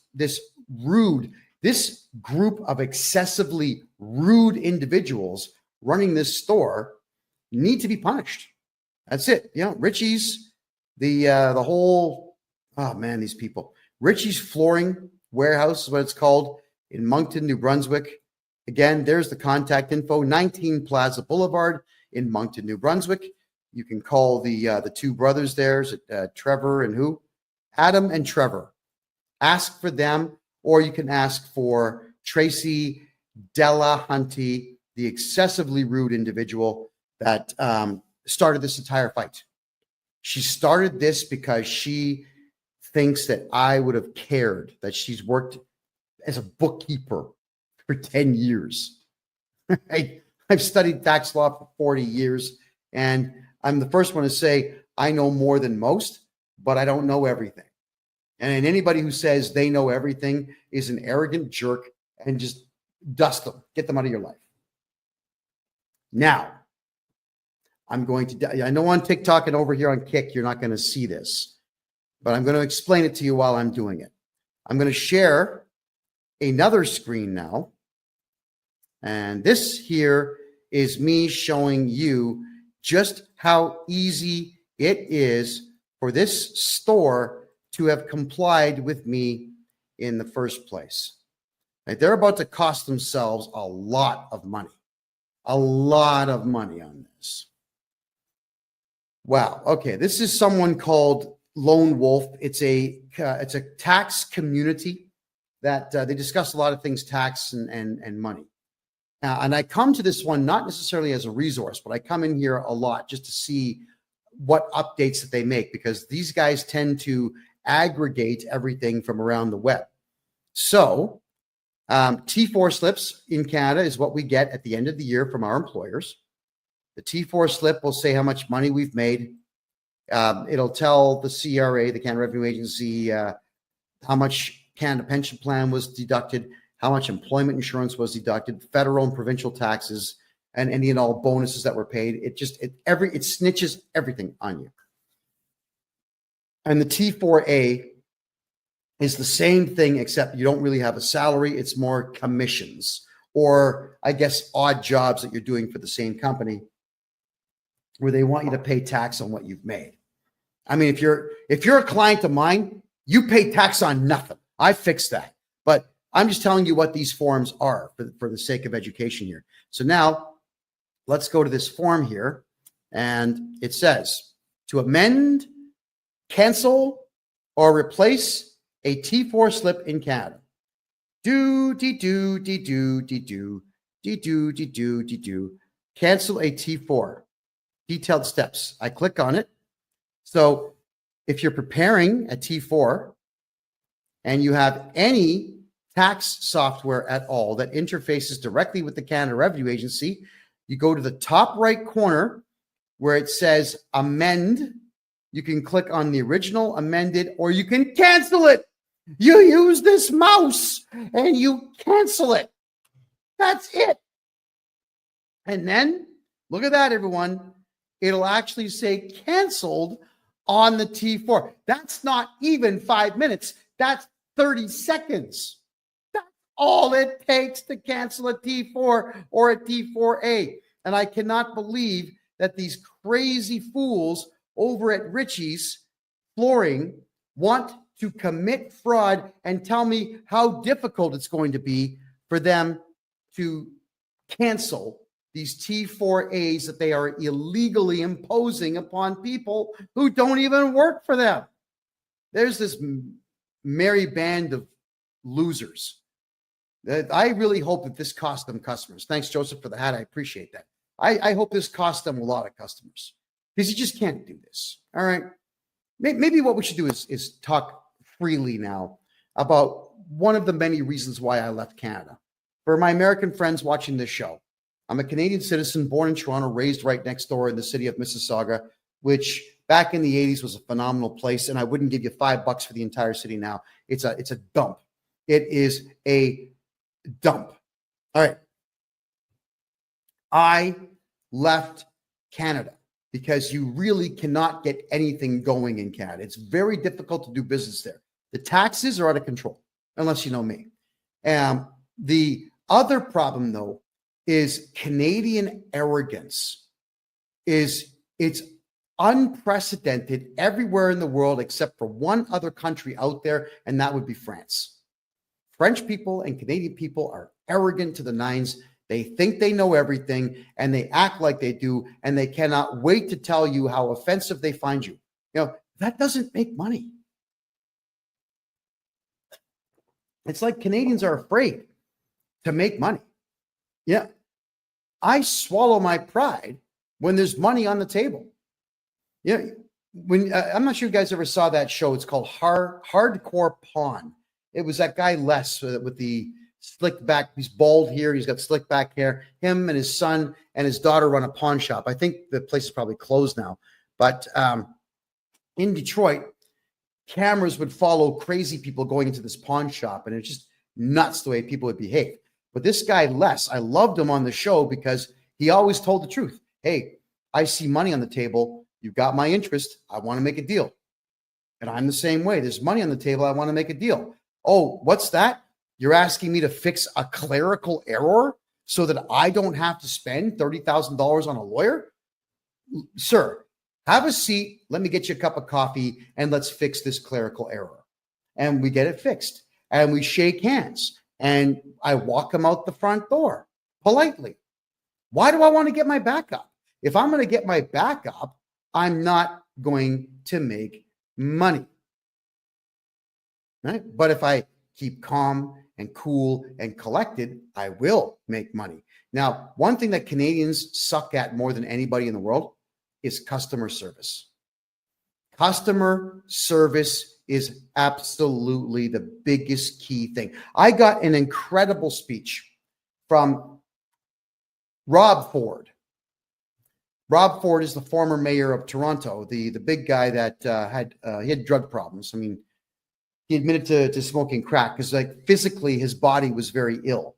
group of excessively rude individuals running this store need to be punished. That's it. You know, Richie's, the whole, oh man, these people. Richie's Flooring Warehouse is what it's called in Moncton, New Brunswick. Again, there's the contact info, 19 Plaza Boulevard in Moncton, New Brunswick. You can call the two brothers there, Trevor and who? Adam and Trevor. Ask for them, or you can ask for Tracy Delahunty, the excessively rude individual that started this entire fight. She started this because she thinks that I would have cared that she's worked as a bookkeeper for 10 years. I've studied tax law for 40 years, and I'm the first one to say I know more than most, but I don't know everything. And anybody who says they know everything is an arrogant jerk, and just dust them, get them out of your life. Now, I'm going to, I know on TikTok and over here on Kick, you're not going to see this, but I'm going to explain it to you while I'm doing it. I'm going to share another screen now. And this here is me showing you just how easy it is for this store to have complied with me in the first place. Like, they're about to cost themselves a lot of money on this. Wow. Okay. This is someone called Lone Wolf. It's a tax community that they discuss a lot of things, tax and money. And I come to this one not necessarily as a resource, but I come in here a lot just to see what updates that they make, because these guys tend to aggregate everything from around the web. So T4 slips in Canada is what we get at the end of the year from our employers. The T4 slip will say how much money we've made. It'll tell the CRA, the Canada Revenue Agency, how much Canada Pension Plan was deducted, how much employment insurance was deducted, federal and provincial taxes, and any and all bonuses that were paid. It snitches everything on you. And the T4A is the same thing, except you don't really have a salary. It's more commissions, or I guess odd jobs that you're doing for the same company, where they want you to pay tax on what you've made. I mean, if you're a client of mine, you pay tax on nothing. I fixed that. But I'm just telling you what these forms are for the sake of education here. So now let's go to this form here, and it says to amend, cancel, or replace a T4 slip in Canada. Cancel a T4. Detailed steps. I click on it. So if you're preparing a T4 and you have any tax software at all that interfaces directly with the Canada Revenue Agency, you go to the top right corner where it says amend. You can click on the original, amended, or you can cancel it. You use this mouse and you cancel it. That's it. And then look at that, everyone. It'll actually say canceled on the T4. That's not even 5 minutes. That's 30 seconds. That's all it takes to cancel a T4 or a T4A. And I cannot believe that these crazy fools over at Richie's Flooring want to commit fraud and tell me how difficult it's going to be for them to cancel these T4As that they are illegally imposing upon people who don't even work for them. There's this merry band of losers. I really hope that this cost them customers. Thanks, Joseph, for the hat. I appreciate that. I hope this cost them a lot of customers, because you just can't do this. All right. Maybe what we should do is talk freely now about one of the many reasons why I left Canada. For my American friends watching this show, I'm a Canadian citizen, born in Toronto, raised right next door in the city of Mississauga, which back in the 80s was a phenomenal place, and I wouldn't give you $5 for the entire city now. It's a dump. It is a dump. All right. I left Canada because you really cannot get anything going in Canada. It's very difficult to do business there. The taxes are out of control, unless you know me. The other problem, though, is Canadian arrogance. It's unprecedented everywhere in the world except for one other country out there, and that would be France. French people and Canadian people are arrogant to the nines. They think they know everything, and they act like they do, and they cannot wait to tell you how offensive they find you. You know, that doesn't make money. It's like Canadians are afraid to make money. Yeah. I swallow my pride when there's money on the table. Yeah. When I'm not sure you guys ever saw that show. It's called Hardcore Pawn. It was that guy Les with the slick back. He's bald here. He's got slick back hair. Him and his son and his daughter run a pawn shop. I think the place is probably closed now. But in Detroit, cameras would follow crazy people going into this pawn shop, and it's just nuts the way people would behave. But this guy, Les, I loved him on the show because he always told the truth. Hey, I see money on the table. You've got my interest. I want to make a deal. And I'm the same way. There's money on the table. I want to make a deal. Oh, what's that? You're asking me to fix a clerical error so that I don't have to spend $30,000 on a lawyer? Sir, have a seat. Let me get you a cup of coffee and let's fix this clerical error. And we get it fixed. And we shake hands. And I walk him out the front door politely. Why do I want to get my back up? If I'm going to get my back up, I'm not going to make money. Right? But if I keep calm and cool and collected, I will make money. Now, one thing that Canadians suck at more than anybody in the world is customer service. Customer service is absolutely the biggest key thing. I got an incredible speech from Rob Ford. Rob Ford is the former mayor of Toronto, the big guy that he had drug problems. I mean, he admitted to smoking crack because, like, physically his body was very ill.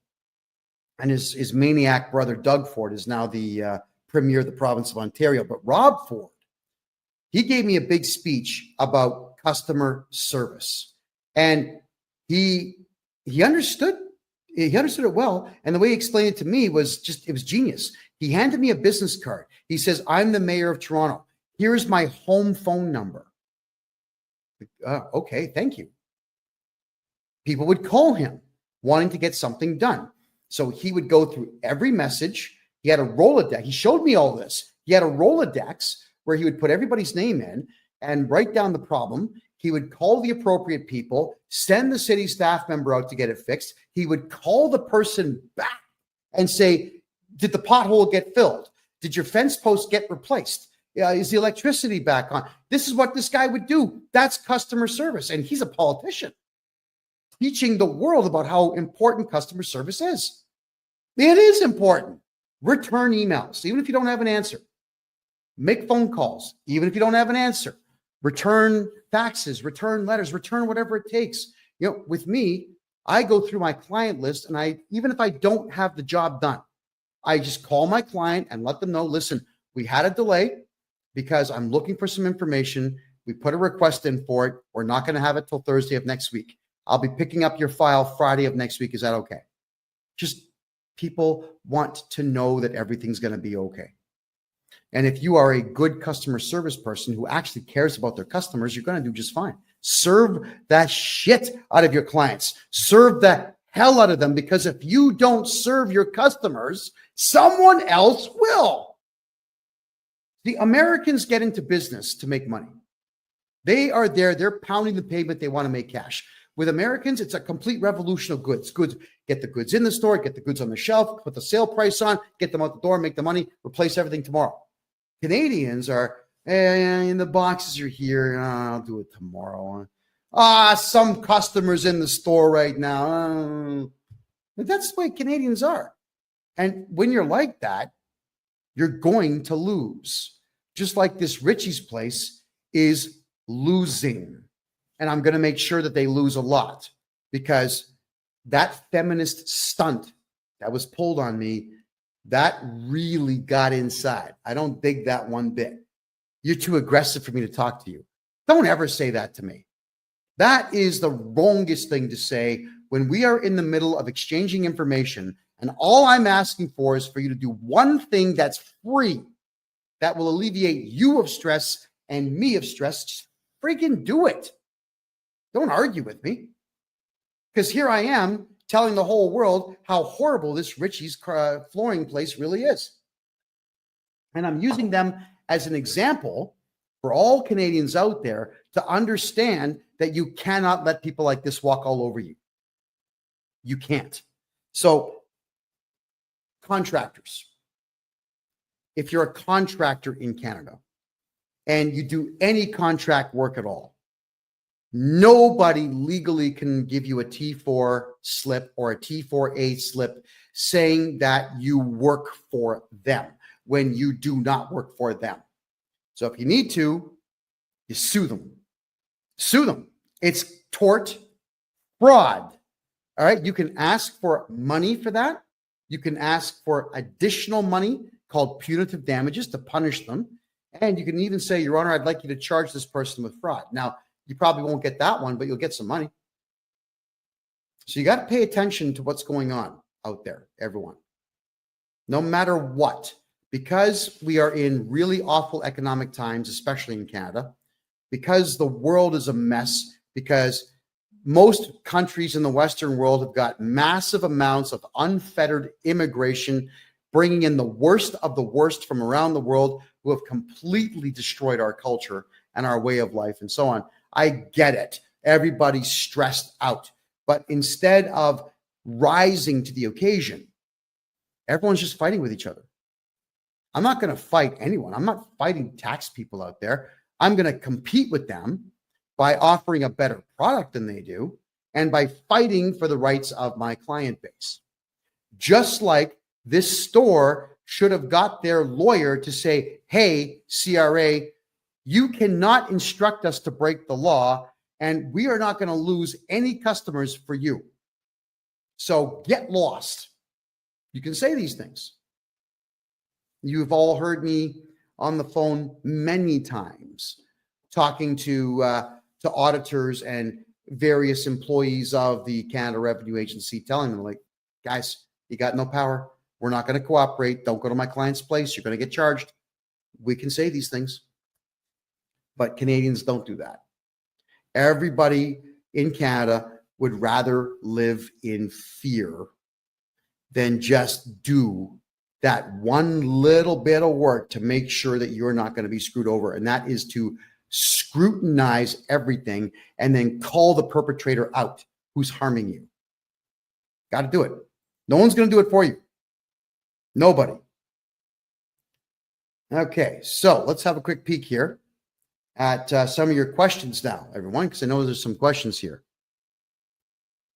And his maniac brother, Doug Ford, is now the premier of the province of Ontario. But Rob Ford, he gave me a big speech about customer service. And he understood it well. And the way he explained it to me was it was genius. He handed me a business card. He says, I'm the mayor of Toronto. Here's my home phone number. Okay, thank you. People would call him wanting to get something done. So he would go through every message. He had a Rolodex. He showed me all this. He had a Rolodex where he would put everybody's name in and write down the problem. He would call the appropriate people, send the city staff member out to get it fixed. He would call the person back and say, did the pothole get filled? Did your fence post get replaced? Is the electricity back on? This is what this guy would do. That's customer service. And he's a politician teaching the world about how important customer service is. It is important. Return emails, even if you don't have an answer. Make phone calls, even if you don't have an answer. Return faxes, return letters, return whatever it takes. With me, I go through my client list, and even if I don't have the job done, I just call my client and let them know, listen, we had a delay because I'm looking for some information. We put a request in for it. We're not going to have it till Thursday of next week. I'll be picking up your file Friday of next week. Is that okay? Just people want to know that everything's going to be okay. And if you are a good customer service person who actually cares about their customers, you're going to do just fine. Serve that shit out of your clients. Serve the hell out of them, because if you don't serve your customers, someone else will. The Americans get into business to make money. They are there. They're pounding the pavement. They want to make cash. With Americans, it's a complete revolution of goods. Get the goods in the store, get the goods on the shelf, put the sale price on, get them out the door, make the money, replace everything tomorrow. Canadians are, and the boxes are here. I'll do it tomorrow. Some customers in the store right now. But that's the way Canadians are. And when you're like that, you're going to lose. Just like this Richie's place is losing. And I'm going to make sure that they lose a lot, because that feminist stunt that was pulled on me, that really got inside. I don't dig that one bit. You're too aggressive for me to talk to you. Don't ever say that to me. That is the wrongest thing to say when we are in the middle of exchanging information, and all I'm asking for is for you to do one thing that's free, that will alleviate you of stress and me of stress. Just freaking do it. Don't argue with me. Because here I am telling the whole world how horrible this Richie's flooring place really is. And I'm using them as an example for all Canadians out there to understand that you cannot let people like this walk all over you. You can't. So contractors, if you're a contractor in Canada and you do any contract work at all, nobody legally can give you a T4 slip or a T4A slip saying that you work for them when you do not work for them. So if you need to, you sue them. Sue them. It's tort fraud. All right. You can ask for money for that. You can ask for additional money called punitive damages to punish them. And you can even say, Your Honor, I'd like you to charge this person with fraud. Now, you probably won't get that one, but you'll get some money. So you got to pay attention to what's going on out there, everyone. No matter what, because we are in really awful economic times, especially in Canada, because the world is a mess, because most countries in the Western world have got massive amounts of unfettered immigration, bringing in the worst of the worst from around the world who have completely destroyed our culture and our way of life and so on. I get it. Everybody's stressed out. But instead of rising to the occasion, everyone's just fighting with each other. I'm not going to fight anyone. I'm not fighting tax people out there. I'm going to compete with them by offering a better product than they do and by fighting for the rights of my client base. Just like this store should have got their lawyer to say, hey, CRA, you cannot instruct us to break the law, and we are not going to lose any customers for you. So get lost. You can say these things. You've all heard me on the phone many times talking to auditors and various employees of the Canada Revenue Agency, telling them, like, guys, you got no power. We're not going to cooperate. Don't go to my client's place. You're going to get charged. We can say these things. But Canadians don't do that. Everybody in Canada would rather live in fear than just do that one little bit of work to make sure that you're not going to be screwed over. And that is to scrutinize everything and then call the perpetrator out who's harming you. Got to do it. No one's going to do it for you. Nobody. Okay, so let's have a quick peek here at some of your questions now, everyone, because I know there's some questions here.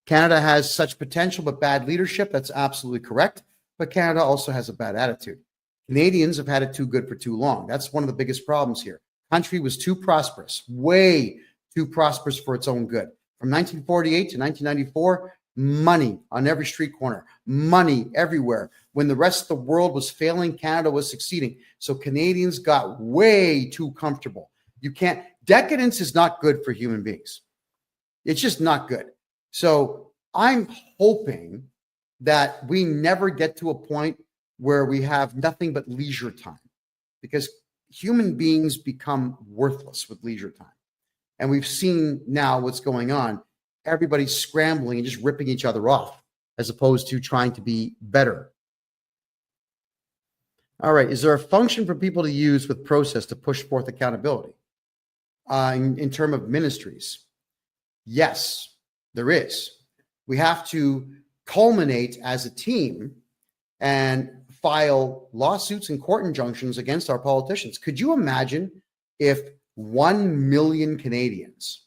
Canada has such potential but bad leadership. That's absolutely correct. But Canada also has a bad attitude. Canadians have had it too good for too long. That's one of the biggest problems here. Country was too prosperous, way too prosperous for its own good. From 1948 to 1994, money on every street corner, money everywhere. When the rest of the world was failing, Canada was succeeding. So Canadians got way too comfortable. Decadence is not good for human beings. It's just not good. So I'm hoping that we never get to a point where we have nothing but leisure time, because human beings become worthless with leisure time. And we've seen now what's going on. Everybody's scrambling and just ripping each other off as opposed to trying to be better. All right. Is there a function for people to use with process to push forth accountability in terms of ministries? Yes, there is. We have to culminate as a team and file lawsuits and court injunctions against our politicians. Could you imagine if 1 million Canadians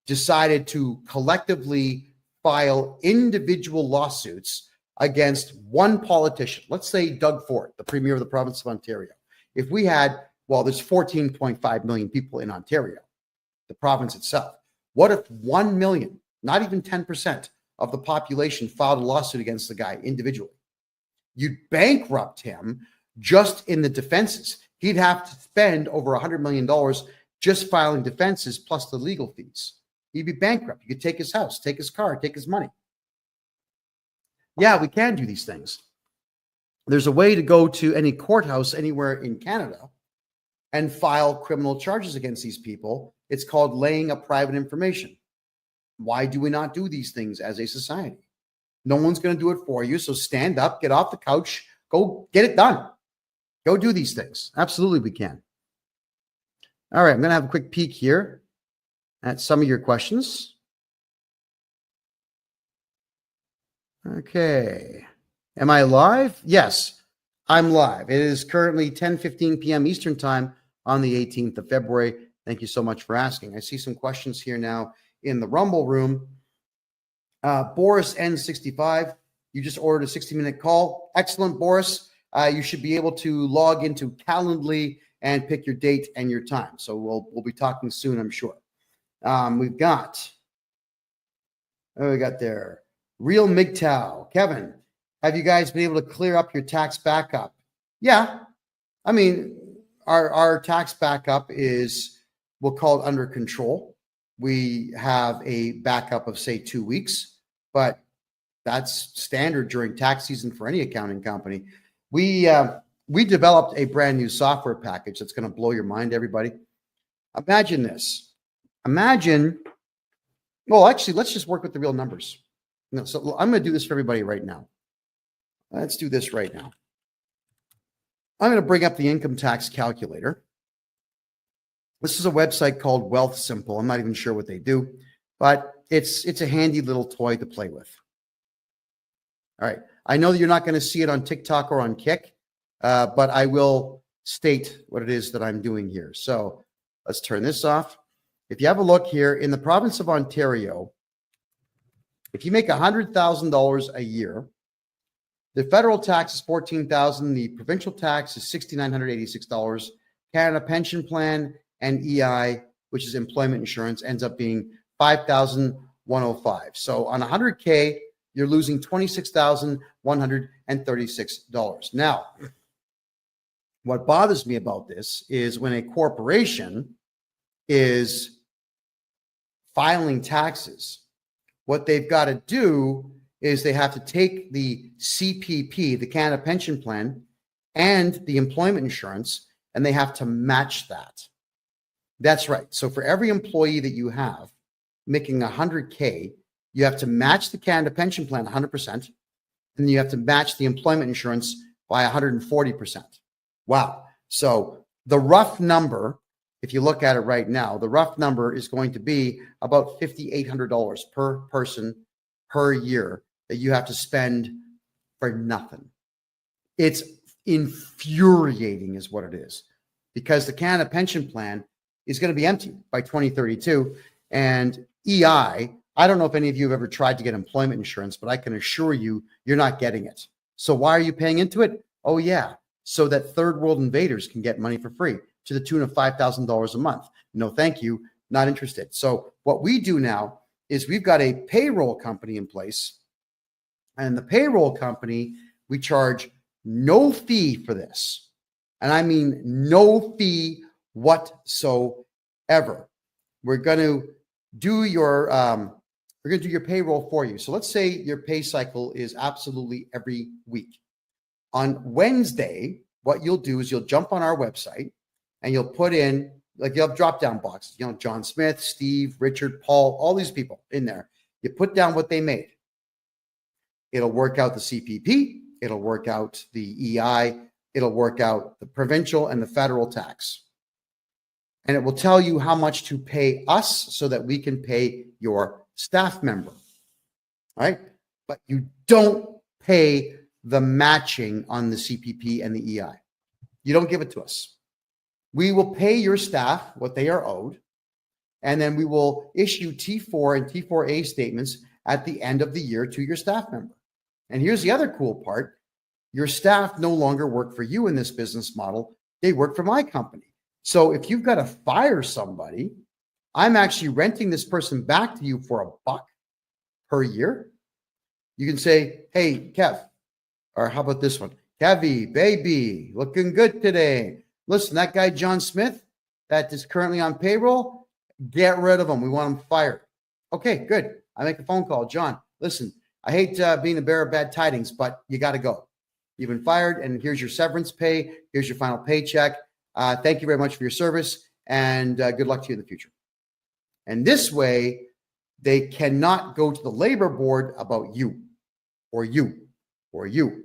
decided to collectively file individual lawsuits against one politician? Let's say Doug Ford, the Premier of the province of Ontario. If we had, there's 14.5 million people in Ontario, the province itself. What if 1 million, not even 10% of the population, filed a lawsuit against the guy individually? You'd bankrupt him just in the defenses. He'd have to spend over $100 million just filing defenses plus the legal fees. He'd be bankrupt. You could take his house, take his car, take his money. Yeah, we can do these things. There's a way to go to any courthouse anywhere in Canada and file criminal charges against these people. It's called laying up private information. Why do we not do these things as a society? No one's going to do it for you. So stand up, get off the couch, go get it done. Go do these things. Absolutely, we can. All right, I'm going to have a quick peek here at some of your questions. Okay. Am I live? Yes, I'm live. It is currently 10:15 p.m. Eastern time on the 18th of February. Thank you so much for asking. I see some questions here now in the Rumble room. Boris N65, you just ordered a 60-minute call. Excellent, Boris. You should be able to log into Calendly and pick your date and your time. So we'll be talking soon, I'm sure. We got there. Real MGTOW. Kevin, have you guys been able to clear up your tax backup? Yeah. I mean, our tax backup is, we'll call it under control. We have a backup of, say, 2 weeks, but that's standard during tax season for any accounting company. We developed a brand new software package that's going to blow your mind, everybody. Imagine this. Well, actually, let's just work with the real numbers. No, so I'm going to do this for everybody right now. Let's do this right now. I'm going to bring up the income tax calculator. This is a website called Wealth Simple. I'm not even sure what they do, but it's a handy little toy to play with. All right. I know that you're not going to see it on TikTok or on Kick, but I will state what it is that I'm doing here. So let's turn this off. If you have a look here in the province of Ontario, if you make $100,000 a year, the federal tax is $14,000. The provincial tax is $6,986. Canada Pension Plan and EI, which is employment insurance, ends up being $5,105. So on 100K, you're losing $26,136. Now, what bothers me about this is when a corporation is filing taxes, what they've got to do is they have to take the CPP, the Canada Pension Plan, and the employment insurance, and they have to match that. That's right. So for every employee that you have making 100K, you have to match the Canada Pension Plan 100%, and you have to match the employment insurance by 140%. Wow. So the rough number, if you look at it right now, the rough number is going to be about $5,800 per person per year that you have to spend for nothing. It's infuriating is what it is, because the Canada Pension Plan is going to be empty by 2032. And EI, I don't know if any of you have ever tried to get employment insurance, but I can assure you, you're not getting it. So why are you paying into it? Oh, yeah, so that third world invaders can get money for free to the tune of $5,000 a month. No, thank you. Not interested. So what we do now is we've got a payroll company in place, and the payroll company, we charge no fee for this. And I mean no fee whatsoever. We're going to do your payroll for you. So let's say your pay cycle is absolutely every week. On Wednesday, what you'll do is you'll jump on our website and you'll put in, like, you'll have drop-down boxes, John Smith, Steve, Richard, Paul, all these people in there. You put down what they made. It'll work out the CPP. It'll work out the EI. It'll work out the provincial and the federal tax. And it will tell you how much to pay us so that we can pay your staff member. All right? But you don't pay the matching on the CPP and the EI. You don't give it to us. We will pay your staff what they are owed, and then we will issue T4 and T4A statements at the end of the year to your staff member. And here's the other cool part. Your staff no longer work for you in this business model. They work for my company. So if you've got to fire somebody, I'm actually renting this person back to you for $1 per year. You can say, hey, Kev, or how about this one? Kevy, baby, looking good today. Listen, that guy, John Smith, that is currently on payroll, get rid of him. We want him fired. Okay, good. I make a phone call. John, listen, I hate being the bearer of bad tidings, but you got to go. You've been fired, and here's your severance pay. Here's your final paycheck. Thank you very much for your service, and good luck to you in the future. And this way, they cannot go to the labor board about you or you or you.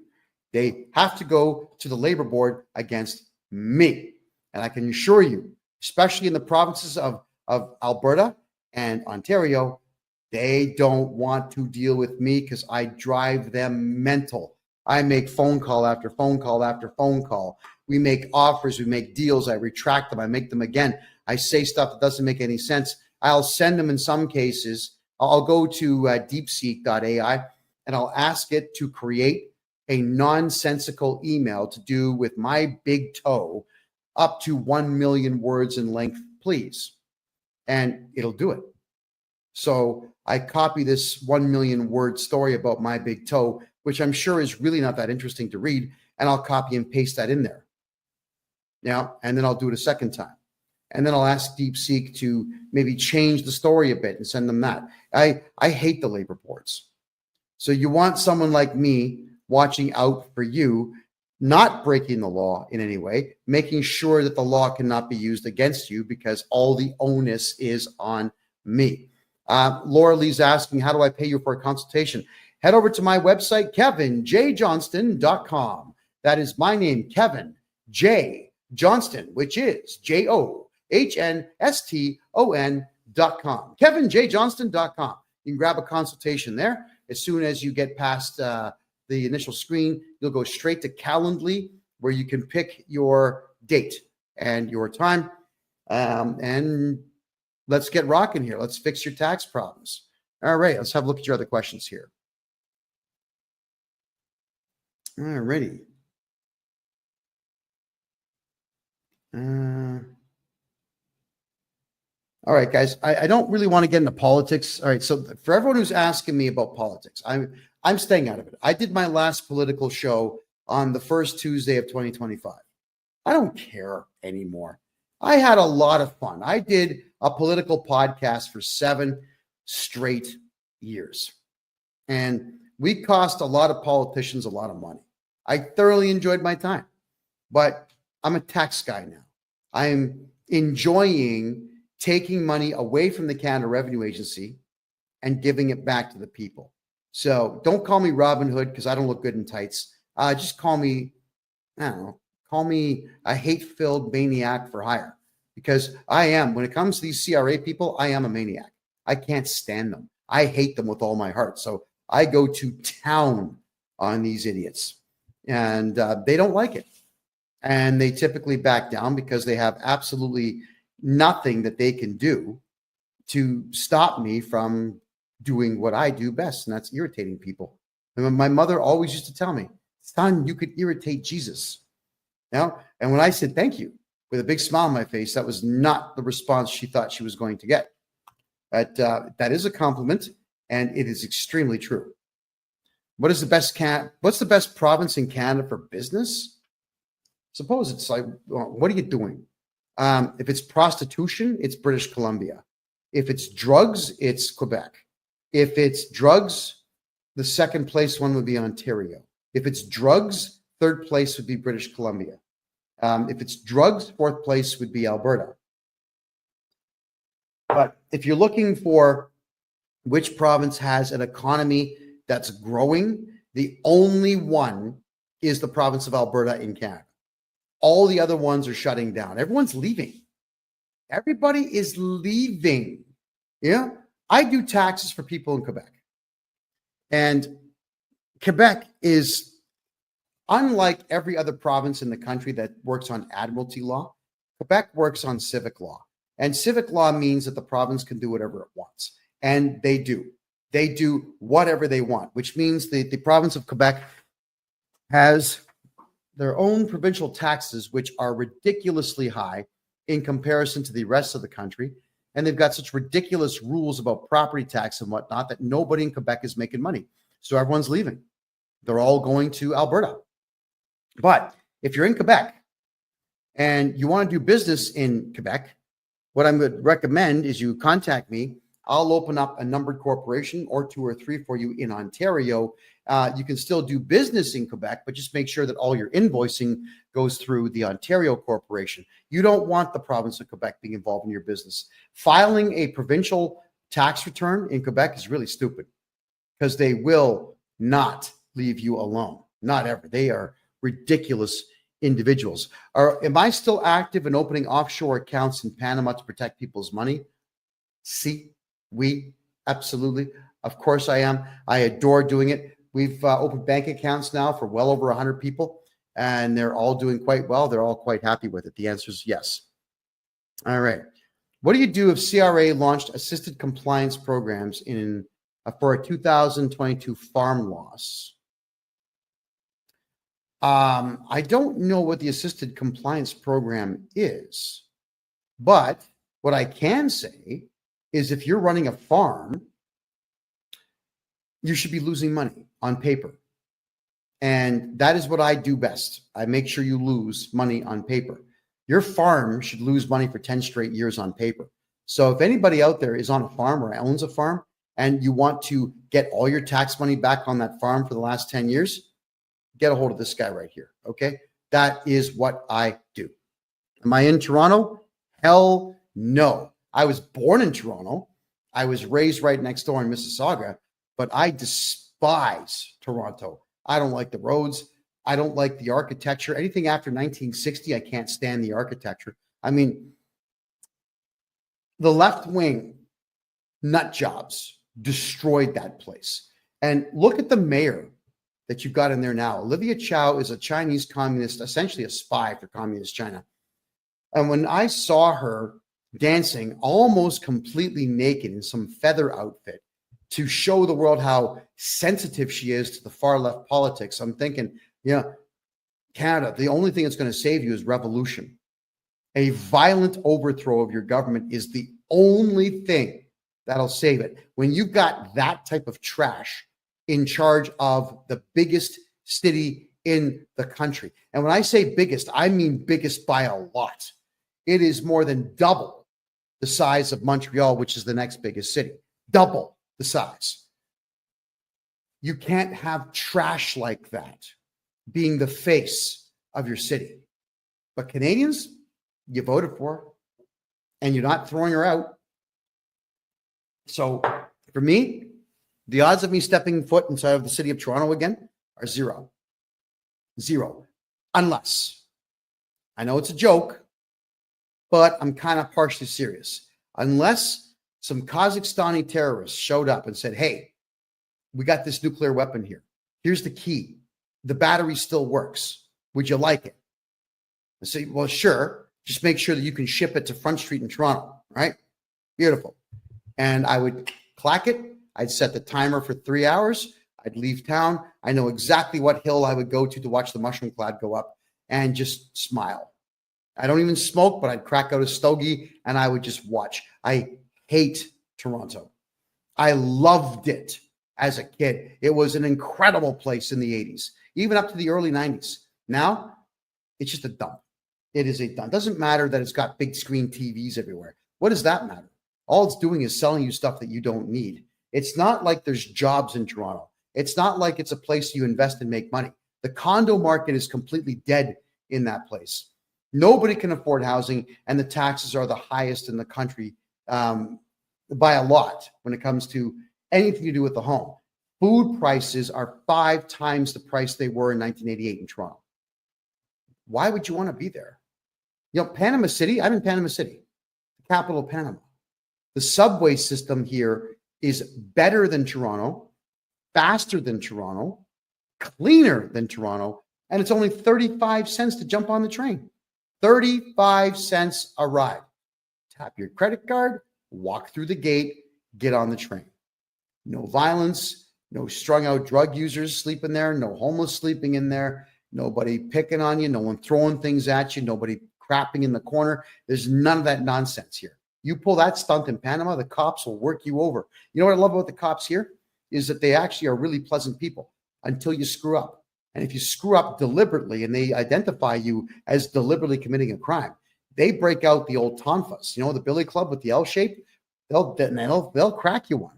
They have to go to the labor board against me. And I can assure you, especially in the provinces of Alberta and Ontario, They don't want to deal with me because I drive them mental. I make phone call after phone call after phone call. We make offers, we make deals, I retract them, I make them again. I say stuff that doesn't make any sense. I'll send them in some cases. I'll go to deepseek.ai and I'll ask it to create a nonsensical email to do with my big toe up to 1 million words in length, please. And it'll do it. So I copy this 1 million word story about my big toe, which I'm sure is really not that interesting to read, and I'll copy and paste that in there. Now, and then I'll do it a second time. And then I'll ask DeepSeek to maybe change the story a bit and send them that. I hate the labor boards. So you want someone like me watching out for you, not breaking the law in any way, making sure that the law cannot be used against you because all the onus is on me. Laura Lee's asking, how do I pay you for a consultation? Head over to my website, KevinJJohnston.com. That is my name, Kevin J. Johnston, which is JOHNSTON.com. KevinJJohnston.com. You can grab a consultation there. As soon as you get past the initial screen, you'll go straight to Calendly, where you can pick your date and your time. And let's get rocking here. Let's fix your tax problems. All right, let's have a look at your other questions here. All righty. All right, guys, I don't really want to get into politics. All right, so for everyone who's asking me about politics, I'm staying out of it. I did my last political show on the first Tuesday of 2025. I don't care anymore. I had a lot of fun. I did a political podcast for 7 straight years. And we cost a lot of politicians a lot of money. I thoroughly enjoyed my time. But I'm a tax guy now. I'm enjoying taking money away from the Canada Revenue Agency and giving it back to the people. So don't call me Robin Hood because I don't look good in tights. Just call me, I don't know, call me a hate-filled maniac for hire, because I am, when it comes to these CRA people, I am a maniac. I can't stand them. I hate them with all my heart. So I go to town on these idiots, and they don't like it. And they typically back down because they have absolutely nothing that they can do to stop me from doing what I do best, and that's irritating people. And my mother always used to tell me, son, you could irritate Jesus. Now, and when I said thank you with a big smile on my face, that was not the response she thought she was going to get. But that is a compliment, and it is extremely true. What's the best province in Canada for business? Suppose it's like, well, what are you doing? If it's prostitution, it's British Columbia. If it's drugs, it's Quebec. If it's drugs, the second place one would be Ontario. If it's drugs, third place would be British Columbia. If it's drugs, fourth place would be Alberta. But if you're looking for which province has an economy that's growing, the only one is the province of Alberta in Canada. All the other ones are shutting down. Everyone's leaving. Everybody is leaving. Yeah. I do taxes for people in Quebec. And Quebec is unlike every other province in the country that works on admiralty law. Quebec works on civic law. And civic law means that the province can do whatever it wants. And they do. They do whatever they want, which means the province of Quebec has their own provincial taxes, which are ridiculously high in comparison to the rest of the country. And they've got such ridiculous rules about property tax and whatnot that nobody in Quebec is making money. So everyone's leaving. They're all going to Alberta. But if you're in Quebec and you want to do business in Quebec, what I would recommend is you contact me. I'll open up a numbered corporation or 2 or 3 for you in Ontario. You can still do business in Quebec, but just make sure that all your invoicing goes through the Ontario corporation. You don't want the province of Quebec being involved in your business. Filing a provincial tax return in Quebec is really stupid because they will not leave you alone. Not ever. They are ridiculous individuals. Am I still active in opening offshore accounts in Panama to protect people's money? Si, oui, Absolutely. Of course I am. I adore doing it. We've opened bank accounts now for well over 100 people, and they're all doing quite well. They're all quite happy with it. The answer is yes. All right. What do you do if CRA launched assisted compliance programs for a 2022 farm loss? I don't know what the assisted compliance program is, but what I can say is if you're running a farm, you should be losing money on paper. And that is what I do best. I make sure you lose money on paper. Your farm should lose money for 10 straight years on paper. So if anybody out there is on a farm or owns a farm and you want to get all your tax money back on that farm for the last 10 years, get a hold of this guy right here. Okay. That is what I do. Am I in Toronto? Hell no. I was born in Toronto. I was raised right next door in Mississauga, but I despise Toronto. I don't like the roads. I don't like the architecture. Anything after 1960, I can't stand the architecture. I mean, the left wing nut jobs destroyed that place. And look at the mayor that you've got in there now. Olivia Chow is a Chinese communist, essentially a spy for communist China. And when I saw her dancing almost completely naked in some feather outfit to show the world how sensitive she is to the far left politics, I'm thinking, yeah, Canada, the only thing that's going to save you is revolution. A violent overthrow of your government is the only thing that'll save it. When you've got that type of trash in charge of the biggest city in the country. And when I say biggest, I mean biggest by a lot. It is more than double the size of Montreal, which is the next biggest city. Double the size. You can't have trash like that being the face of your city. But Canadians, you voted for her, and you're not throwing her out. So for me, the odds of me stepping foot inside of the city of Toronto again are zero. Zero. Unless, I know it's a joke, but I'm kind of partially serious. Unless some Kazakhstani terrorists showed up and said, hey, we got this nuclear weapon here. Here's the key. The battery still works. Would you like it? I say, well, sure. Just make sure that you can ship it to Front Street in Toronto, right? Beautiful. And I would clack it. I'd set the timer for 3 hours. I'd leave town. I know exactly what hill I would go to watch the mushroom cloud go up and just smile. I don't even smoke, but I'd crack out a stogie and I would just watch. I hate Toronto. I loved it as a kid. It was an incredible place in the 80s, even up to the early 90s. Now, it's just a dump. It is a dump. It doesn't matter that it's got big screen TVs everywhere. What does that matter? All it's doing is selling you stuff that you don't need. It's not like there's jobs in Toronto. It's not like it's a place you invest and make money. The condo market is completely dead in that place. Nobody can afford housing, and the taxes are the highest in the country by a lot when it comes to anything to do with the home. Food prices are 5 times the price they were in 1988 in Toronto. Why would you want to be there? You know, Panama City, I'm in Panama City, the capital of Panama. The subway system here is better than Toronto, faster than Toronto, cleaner than Toronto, and it's only 35 cents to jump on the train. 35 cents a ride. Tap your credit card, walk through the gate, get on the train. No violence, no strung out drug users sleeping there, no homeless sleeping in there, nobody picking on you, no one throwing things at you, nobody crapping in the corner. There's none of that nonsense here. You pull that stunt in Panama, the cops will work you over. You know what I love about the cops here is that they actually are really pleasant people until you screw up. And if you screw up deliberately and they identify you as deliberately committing a crime, they break out the old tonfas, you know, the billy club with the L shape, they'll crack you one.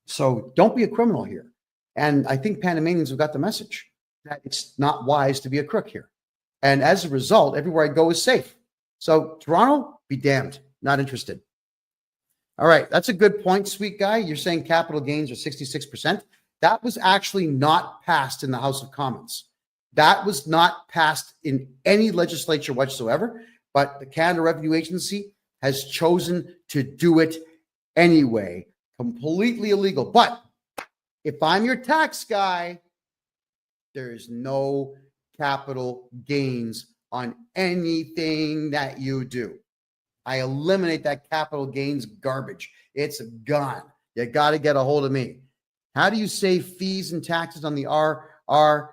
So don't be a criminal here. And I think Panamanians have got the message that it's not wise to be a crook here. And as a result, everywhere I go is safe. So Toronto, be damned. Not interested. All right. That's a good point, sweet guy. You're saying capital gains are 66%. That was actually not passed in the House of Commons. That was not passed in any legislature whatsoever, but the Canada Revenue Agency has chosen to do it anyway. Completely illegal. But if I'm your tax guy, there is no capital gains on anything that you do. I eliminate that capital gains garbage. It's gone. You got to get a hold of me. How do you save fees and taxes on the RRSP?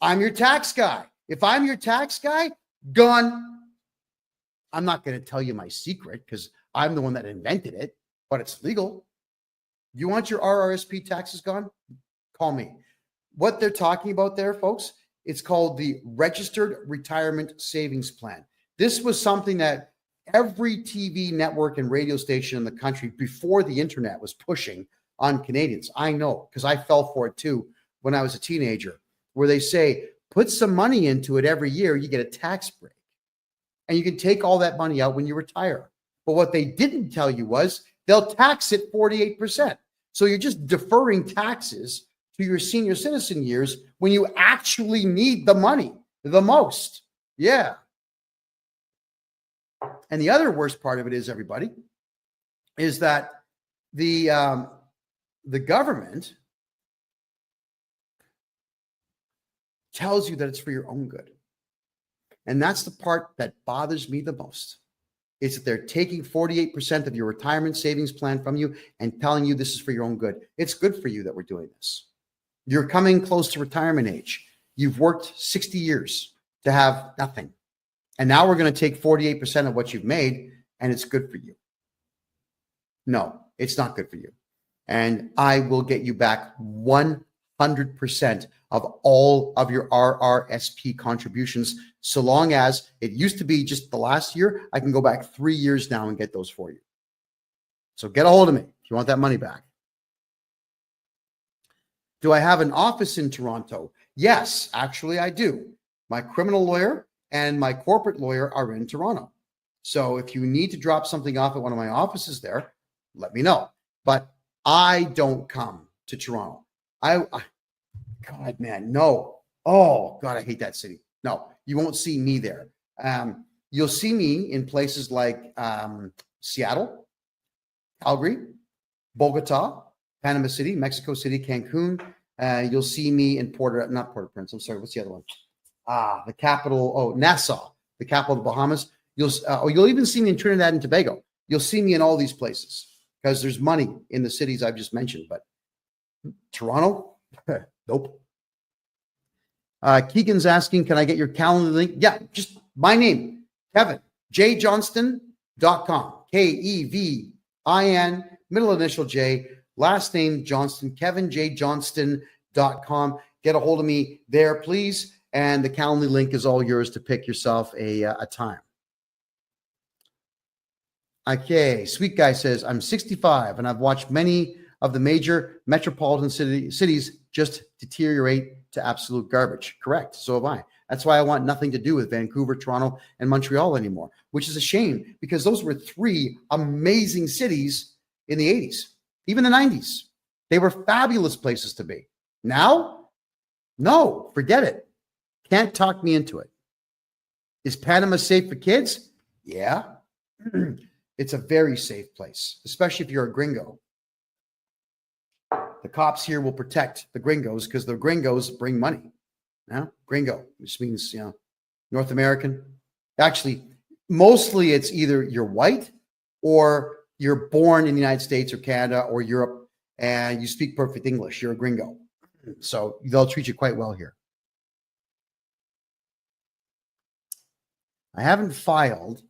I'm your tax guy. If I'm your tax guy, gone. I'm not going to tell you my secret because I'm the one that invented it, but it's legal. You want your RRSP taxes gone? Call me. What they're talking about there, folks, it's called the Registered Retirement Savings Plan. This was something that every TV network and radio station in the country before the internet was pushing on Canadians. I know because I fell for it too when I was a teenager, where they say, put some money into it every year, you get a tax break. And you can take all that money out when you retire. But what they didn't tell you was they'll tax it 48%. So you're just deferring taxes to your senior citizen years when you actually need the money the most. Yeah. And the other worst part of it is, everybody, is that the government tells you that it's for your own good. And that's the part that bothers me the most, is that they're taking 48% of your retirement savings plan from you and telling you this is for your own good. It's good for you that we're doing this. You're coming close to retirement age. You've worked 60 years to have nothing. And now we're going to take 48% of what you've made, and it's good for you. No, it's not good for you. And I will get you back 100% of all of your RRSP contributions, so long as it used to be just the last year. I can go back 3 years now and get those for you. So get a hold of me if you want that money back. Do I have an office in Toronto? Yes, actually I do. My criminal lawyer and my corporate lawyer are in Toronto. So if you need to drop something off at one of my offices there, let me know. But I don't come to Toronto. God, man, no. Oh, God, I hate that city. No, you won't see me there. You'll see me in places like Seattle, Calgary, Bogota, Panama City, Mexico City, Cancun. You'll see me in not Port-au-Prince. I'm sorry. What's the other one? The capital. Oh, Nassau, the capital of the Bahamas. You'll even see me in Trinidad and Tobago. You'll see me in all these places because there's money in the cities I've just mentioned. But Toronto, nope. Keegan's asking, can I get your calendar link? Yeah, just my name, KevinJJohnston.com. KEVIN, middle initial J, last name Johnston, KevinJJohnston.com. Get a hold of me there, please. And the calendar link is all yours to pick yourself a time. Okay, Sweet Guy says, I'm 65 and I've watched many of the major metropolitan cities just deteriorate to absolute garbage. Correct. So have I. That's why I want nothing to do with Vancouver, Toronto, and Montreal anymore, which is a shame because those were three amazing cities in the 80s, even the 90s. They were fabulous places to be. Now, no, forget it. Can't talk me into it. Is Panama safe for kids? Yeah. It's a very safe place, especially if you're a gringo. The cops here will protect the gringos because the gringos bring money. Now, gringo, which means, North American. Actually, mostly it's either you're white or you're born in the United States or Canada or Europe and you speak perfect English. You're a gringo. So they'll treat you quite well here. I haven't filed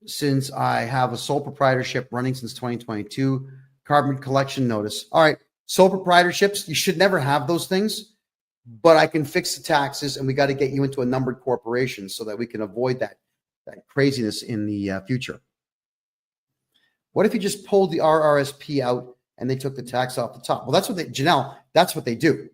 since I have a sole proprietorship running since 2022. Carbon collection notice. All right. Sole proprietorships, you should never have those things, but I can fix the taxes and we got to get you into a numbered corporation so that we can avoid that craziness in the future. What if you just pulled the RRSP out and they took the tax off the top? Well, that's what Janelle, that's what they do.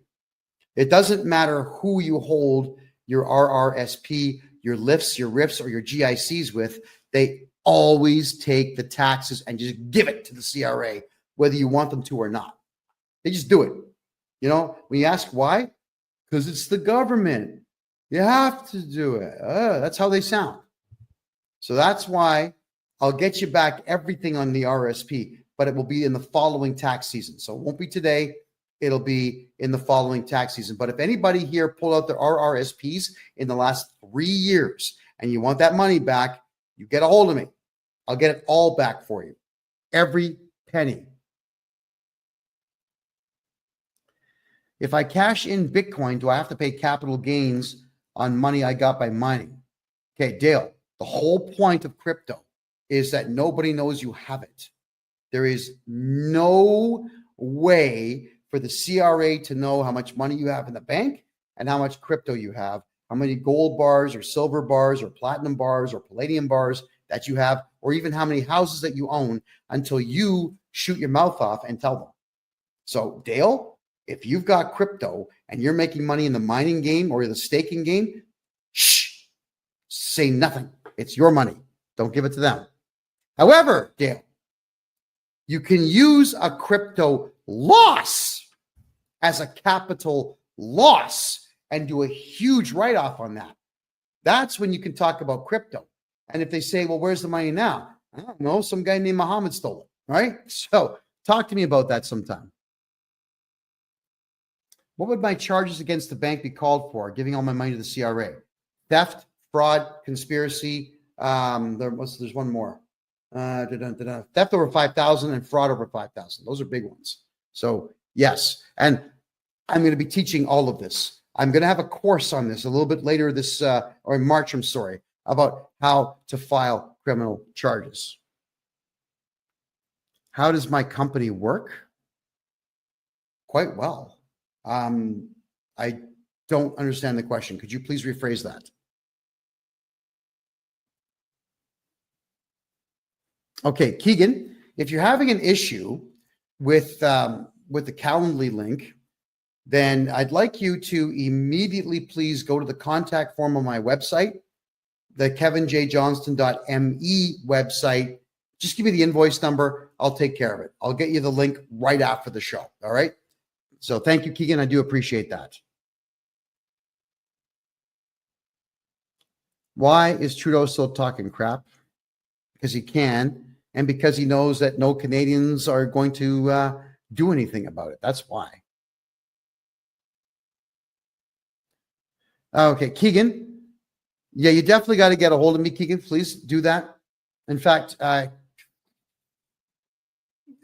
It doesn't matter who you hold your RRSP, your lifts, your RIFs, or your GICs with. They always take the taxes and just give it to the CRA, whether you want them to or not. They just do it. When you ask why, because it's the government. You have to do it. That's how they sound. So that's why I'll get you back everything on the RSP, but it will be in the following tax season. So it won't be today. It'll be in the following tax season. But if anybody here pulled out their RRSPs in the last 3 years and you want that money back, you get a hold of me. I'll get it all back for you. Every penny. If I cash in Bitcoin, do I have to pay capital gains on money I got by mining? Okay, Dale, the whole point of crypto is that nobody knows you have it. There is no way for the CRA to know how much money you have in the bank and how much crypto you have, how many gold bars or silver bars or platinum bars or palladium bars that you have, or even how many houses that you own until you shoot your mouth off and tell them. So, Dale, if you've got crypto and you're making money in the mining game or the staking game, shh, say nothing. It's your money. Don't give it to them. However, Dale, you can use a crypto loss as a capital loss and do a huge write-off on that. That's when you can talk about crypto. And if they say, well, where's the money now? I don't know. Some guy named Muhammad stole it, right? So talk to me about that sometime. What would my charges against the bank be called for? Giving all my money to the CRA? Theft, fraud, conspiracy. There's one more. Theft over 5,000 and fraud over 5,000. Those are big ones. So yes, and I'm going to be teaching all of this. I'm going to have a course on this a little bit later this, or in March, I'm sorry, about how to file criminal charges. How does my company work? Quite well. I don't understand the question. Could you please rephrase that? Okay, Keegan, if you're having an issue with the Calendly link, then I'd like you to immediately please go to the contact form on my website, the KevinJJohnston.me website. Just give me the invoice number. I'll take care of it. I'll get you the link right after the show. All right. So thank you, Keegan. I do appreciate that. Why is Trudeau still talking crap? Because he can, and because he knows that no Canadians are going to do anything about it. That's why. Okay, Keegan. Yeah, you definitely got to get a hold of me, Keegan. Please do that. In fact,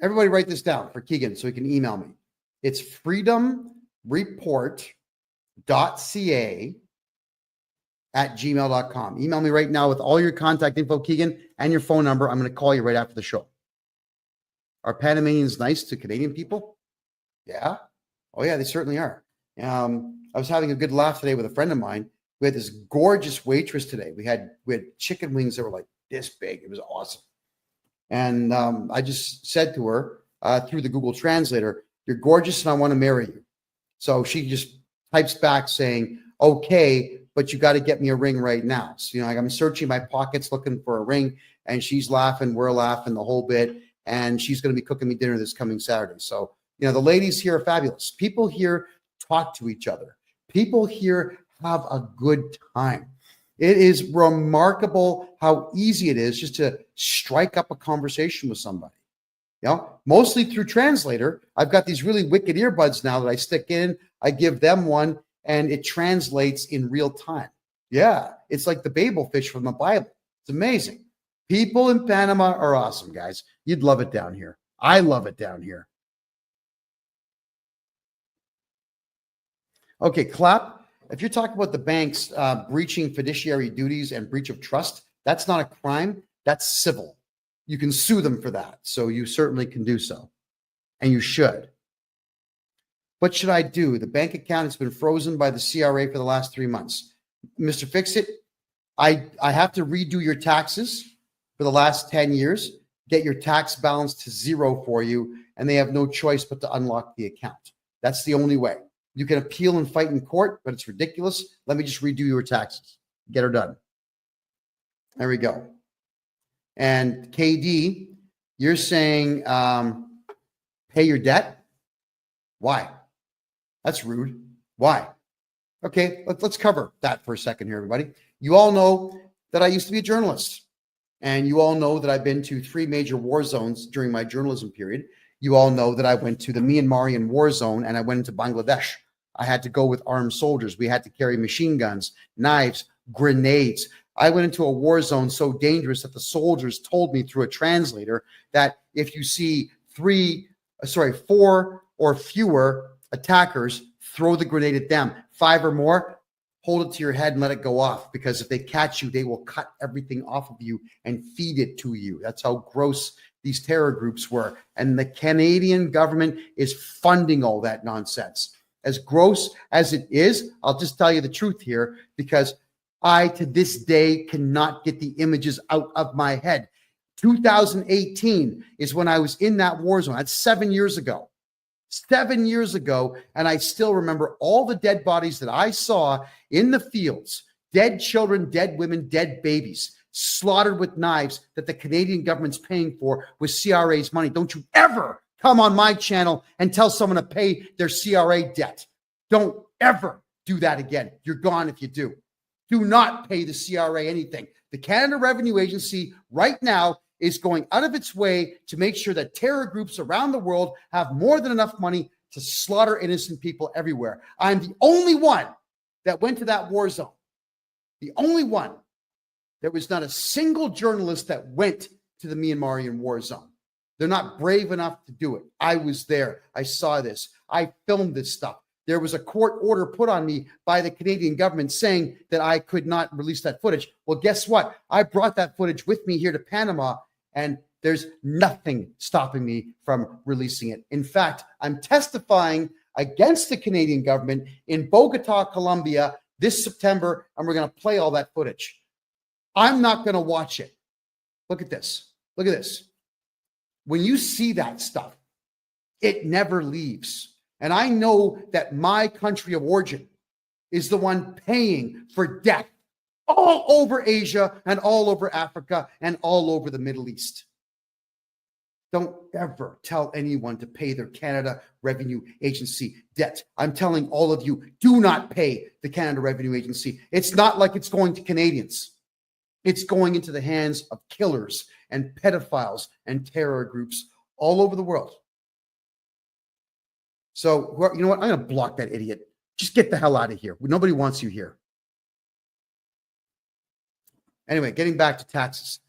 everybody write this down for Keegan so he can email me. It's freedomreport.ca@gmail.com. Email me right now with all your contact info, Keegan, and your phone number. I'm going to call you right after the show. Are Panamanians nice to Canadian people? Yeah. Oh, yeah, they certainly are. I was having a good laugh today with a friend of mine. We had this gorgeous waitress today. We had chicken wings that were like this big. It was awesome. And I just said to her through the Google Translator, "You're gorgeous and I want to marry you." So she just types back saying, "Okay, but you got to get me a ring right now." So, I'm searching my pockets looking for a ring, and she's laughing, we're laughing the whole bit, and she's going to be cooking me dinner this coming Saturday. So, the ladies here are fabulous. People here talk to each other. People here have a good time. It is remarkable how easy it is just to strike up a conversation with somebody. Mostly through Translator. I've got these really wicked earbuds now that I stick in. I give them one, and it translates in real time. Yeah, it's like the Babel fish from the Bible. It's amazing. People in Panama are awesome, guys. You'd love it down here. I love it down here. Okay, Clap. If you're talking about the banks breaching fiduciary duties and breach of trust, that's not a crime. That's civil. You can sue them for that. So you certainly can do so. And you should. What should I do? The bank account has been frozen by the CRA for the last 3 months. Mr. Fix-It, I have to redo your taxes for the last 10 years, get your tax balance to zero for you, and they have no choice but to unlock the account. That's the only way. You can appeal and fight in court, but it's ridiculous. Let me just redo your taxes. Get her done. There we go. And KD, you're saying pay your debt? Why? That's rude. Why? Okay, let's cover that for a second here, everybody. You all know that I used to be a journalist. And you all know that I've been to 3 major war zones during my journalism period. You all know that I went to the Myanmarian war zone and I went into Bangladesh. I had to go with armed soldiers. We had to carry machine guns, knives, grenades. I went into a war zone so dangerous that the soldiers told me through a translator that if you see 4 or fewer attackers, throw the grenade at them. 5 or more, hold it to your head and let it go off, because if they catch you, they will cut everything off of you and feed it to you. That's how gross these terror groups were. And the Canadian government is funding all that nonsense. As gross as it is, I'll just tell you the truth here, because I, to this day, cannot get the images out of my head. 2018 is when I was in that war zone. That's 7 years ago. 7 years ago, and I still remember all the dead bodies that I saw in the fields. Dead children, dead women, dead babies, slaughtered with knives that the Canadian government's paying for with CRA's money. Don't you ever come on my channel and tell someone to pay their CRA debt. Don't ever do that again. You're gone if you do. Do not pay the CRA anything. The Canada Revenue Agency right now is going out of its way to make sure that terror groups around the world have more than enough money to slaughter innocent people everywhere. I'm the only one that went to that war zone. The only one. There was not a single journalist that went to the Myanmarian war zone. They're not brave enough to do it. I was there. I saw this. I filmed this stuff. There was a court order put on me by the Canadian government saying that I could not release that footage. Well, guess what? I brought that footage with me here to Panama, and there's nothing stopping me from releasing it. In fact, I'm testifying against the Canadian government in Bogota, Colombia this September, and we're going to play all that footage. I'm not going to watch it. Look at this. Look at this. When you see that stuff, it never leaves. And I know that my country of origin is the one paying for death all over Asia and all over Africa and all over the Middle East. Don't ever tell anyone to pay their Canada Revenue Agency debt. I'm telling all of you, do not pay the Canada Revenue Agency. It's not like it's going to Canadians. It's going into the hands of killers and pedophiles and terror groups all over the world. So, you know what? I'm going to block that idiot. Just get the hell out of here. Nobody wants you here. Anyway, getting back to taxes.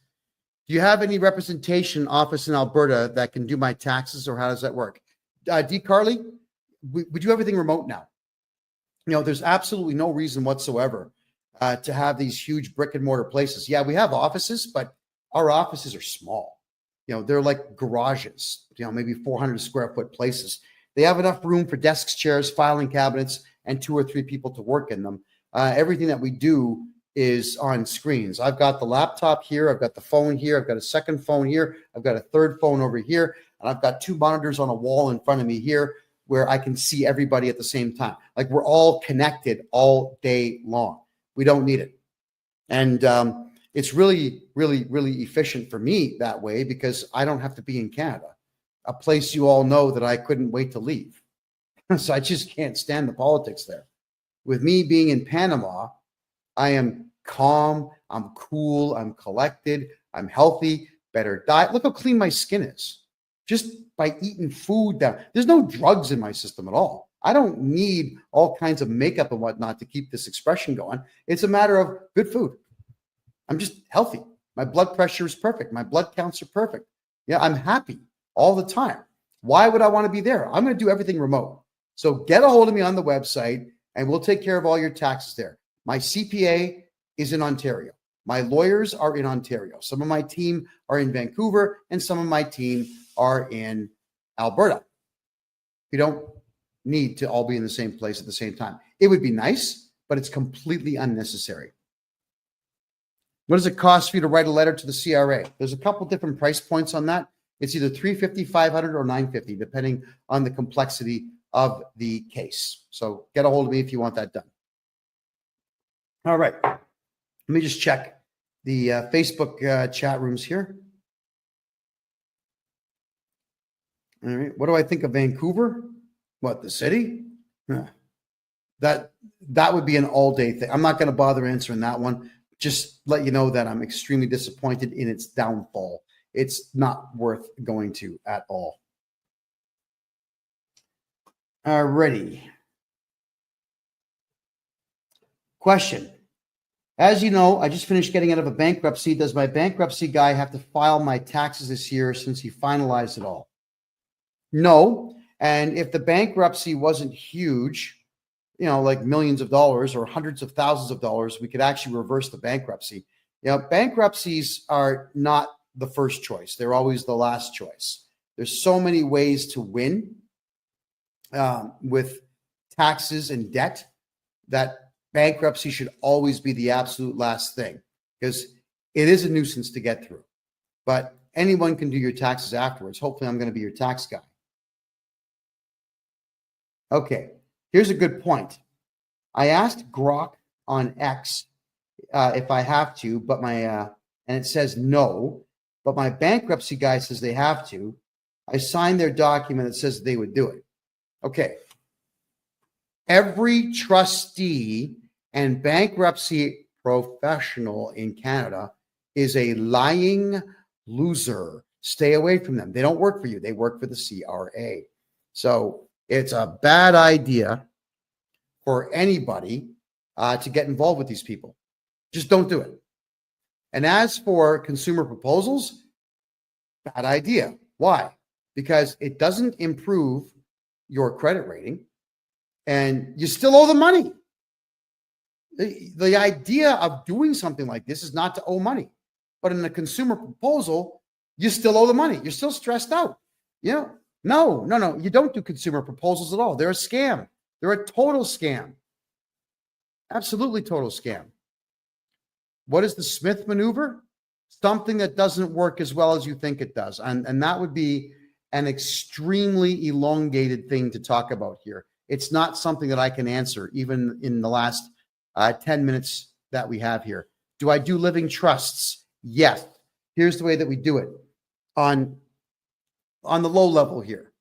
Do you have any representation office in Alberta that can do my taxes, or how does that work? D. Carly, we do everything remote now. You know, there's absolutely no reason whatsoever to have these huge brick and mortar places. Yeah, we have offices, but our offices are small. You know, they're like garages, you know, maybe 400 square foot places. They have enough room for desks, chairs, filing cabinets, and 2 or 3 people to work in them. Everything that we do is on screens. I've got the laptop here. I've got the phone here. I've got a second phone here. I've got a third phone over here. And I've got 2 monitors on a wall in front of me here where I can see everybody at the same time. Like, we're all connected all day long. We don't need it. And it's really, really, really efficient for me that way, because I don't have to be in Canada, a place you all know that I couldn't wait to leave. So I just can't stand the politics there. With me being in Panama, I am calm, I'm cool, I'm collected, I'm healthy, better diet. Look how clean my skin is just by eating food that there's no drugs in my system at all. I don't need all kinds of makeup and whatnot to keep this expression going. It's a matter of good food. I'm just healthy. My blood pressure is perfect. My blood counts are perfect. Yeah, I'm happy all the time. Why would I want to be there? I'm going to do everything remote. So get a hold of me on the website and we'll take care of all your taxes there. My CPA is in Ontario. My lawyers are in Ontario. Some of my team are in Vancouver and some of my team are in Alberta. We don't need to all be in the same place at the same time. It would be nice, but it's completely unnecessary. What does it cost for you to write a letter to the CRA? There's a couple different price points on that. It's either $350, $500, or $950, depending on the complexity of the case. So get a hold of me if you want that done. All right. Let me just check the Facebook chat rooms here. All right. What do I think of Vancouver? What, the city? That would be an all-day thing. I'm not going to bother answering that one. just let you know that I'm extremely disappointed in its downfall. It's not worth going to at all. Alrighty. Question. As you know, I just finished getting out of a bankruptcy. Does my bankruptcy guy have to file my taxes this year since he finalized it all? No. And if the bankruptcy wasn't huge, like millions of dollars or hundreds of thousands of dollars, we could actually reverse the bankruptcy. Bankruptcies are not the first choice. They're always the last choice. There's so many ways to win with taxes and debt that bankruptcy should always be the absolute last thing, because it is a nuisance to get through. But anyone can do your taxes afterwards. Hopefully, I'm going to be your tax guy. Okay, here's a good point. I asked Grok on X if I have to, but and it says no, but my bankruptcy guy says they have to. I signed their document that says they would do it. Okay. Every trustee and bankruptcy professional in Canada is a lying loser. Stay away from them. They don't work for you. They work for the CRA. So it's a bad idea for anybody to get involved with these people. Just don't do it. And as for consumer proposals, bad idea. Why? Because it doesn't improve your credit rating, and you still owe the money. The idea of doing something like this is not to owe money. But in a consumer proposal, you still owe the money. You're still stressed out. No, you don't do consumer proposals at all. They're a scam. They're a total scam. Absolutely total scam. What is the Smith maneuver? Something that doesn't work as well as you think it does. And that would be an extremely elongated thing to talk about here. It's not something that I can answer, even in the last 10 minutes that we have here. Do I do living trusts? Yes. Here's the way that we do it. On the low level here,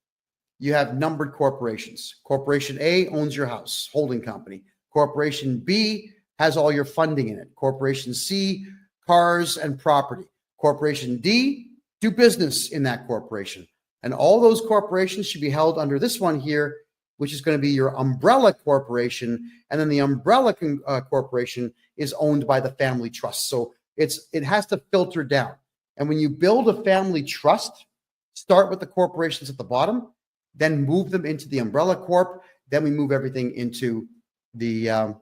you have numbered corporations. Corporation A owns your house, holding company. Corporation B has all your funding in it. Corporation C, cars and property. Corporation D, do business in that corporation. And all those corporations should be held under this one here, which is going to be your umbrella corporation. And then the umbrella corporation is owned by the family trust. So it has to filter down. And when you build a family trust, start with the corporations at the bottom, then move them into the umbrella corp. Then we move everything into the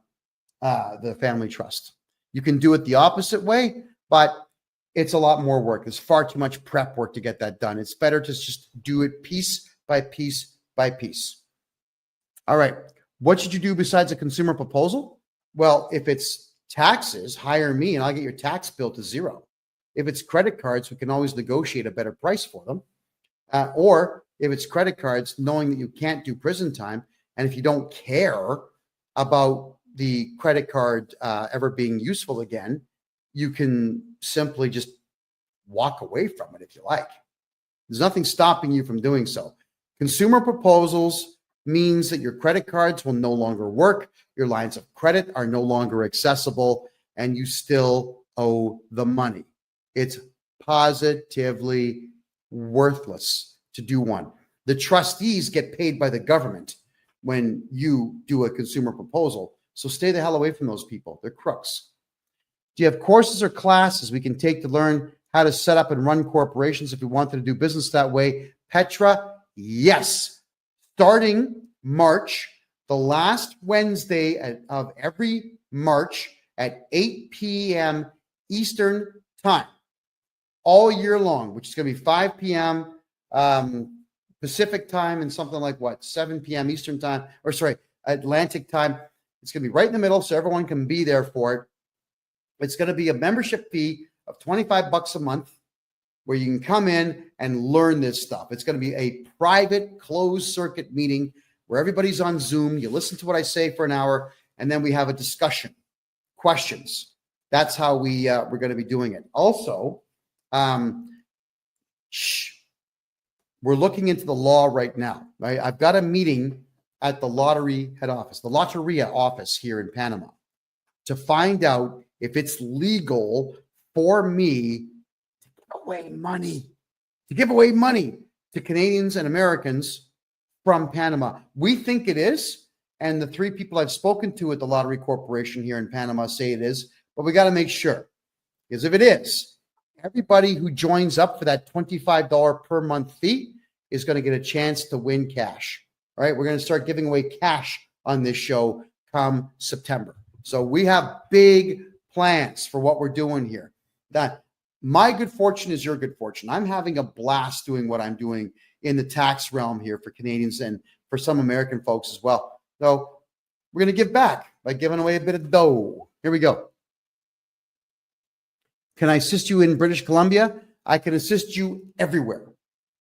family trust. You can do it the opposite way, but it's a lot more work. There's far too much prep work to get that done. It's better to just do it piece by piece by piece. All right. What should you do besides a consumer proposal? Well, if it's taxes, hire me and I'll get your tax bill to zero. If it's credit cards, we can always negotiate a better price for them. Or if it's credit cards, knowing that you can't do prison time, and if you don't care about the credit card ever being useful again, you can simply just walk away from it if you like. There's nothing stopping you from doing so. Consumer proposals means that your credit cards will no longer work, your lines of credit are no longer accessible, and you still owe the money. It's positively worthless to do one. The trustees get paid by the government when you do a consumer proposal. So stay the hell away from those people. They're crooks. Do you have courses or classes we can take to learn how to set up and run corporations if we wanted to do business that way? Petra, yes. Starting March, the last Wednesday of every March at 8 p.m. Eastern time, all year long, which is going to be 5 p.m. Pacific time and something like 7 p.m. Eastern time, or sorry, Atlantic time. It's going to be right in the middle so everyone can be there for it. It's going to be a membership fee of $25 a month where you can come in and learn this stuff. It's going to be a private closed circuit meeting where everybody's on Zoom. You listen to what I say for an hour, and then we have a discussion, questions. That's how we're going to be doing it. Also, we're looking into the law right now. Right? I've got a meeting at the lottery head office, the Lotteria office here in Panama, to find out if it's legal for me to give away money to Canadians and Americans from Panama. We think it is, and the 3 people I've spoken to at the Lottery Corporation here in Panama say it is, but we got to make sure. Because if it is, everybody who joins up for that $25 per month fee is going to get a chance to win cash. All right, we're going to start giving away cash on this show come September. So we have big plans for what we're doing here. That my good fortune is your good fortune. I'm having a blast doing what I'm doing in the tax realm here for Canadians and for some American folks as well. So we're going to give back by giving away a bit of dough. Here we go. Can I assist you in British Columbia? I can assist you everywhere.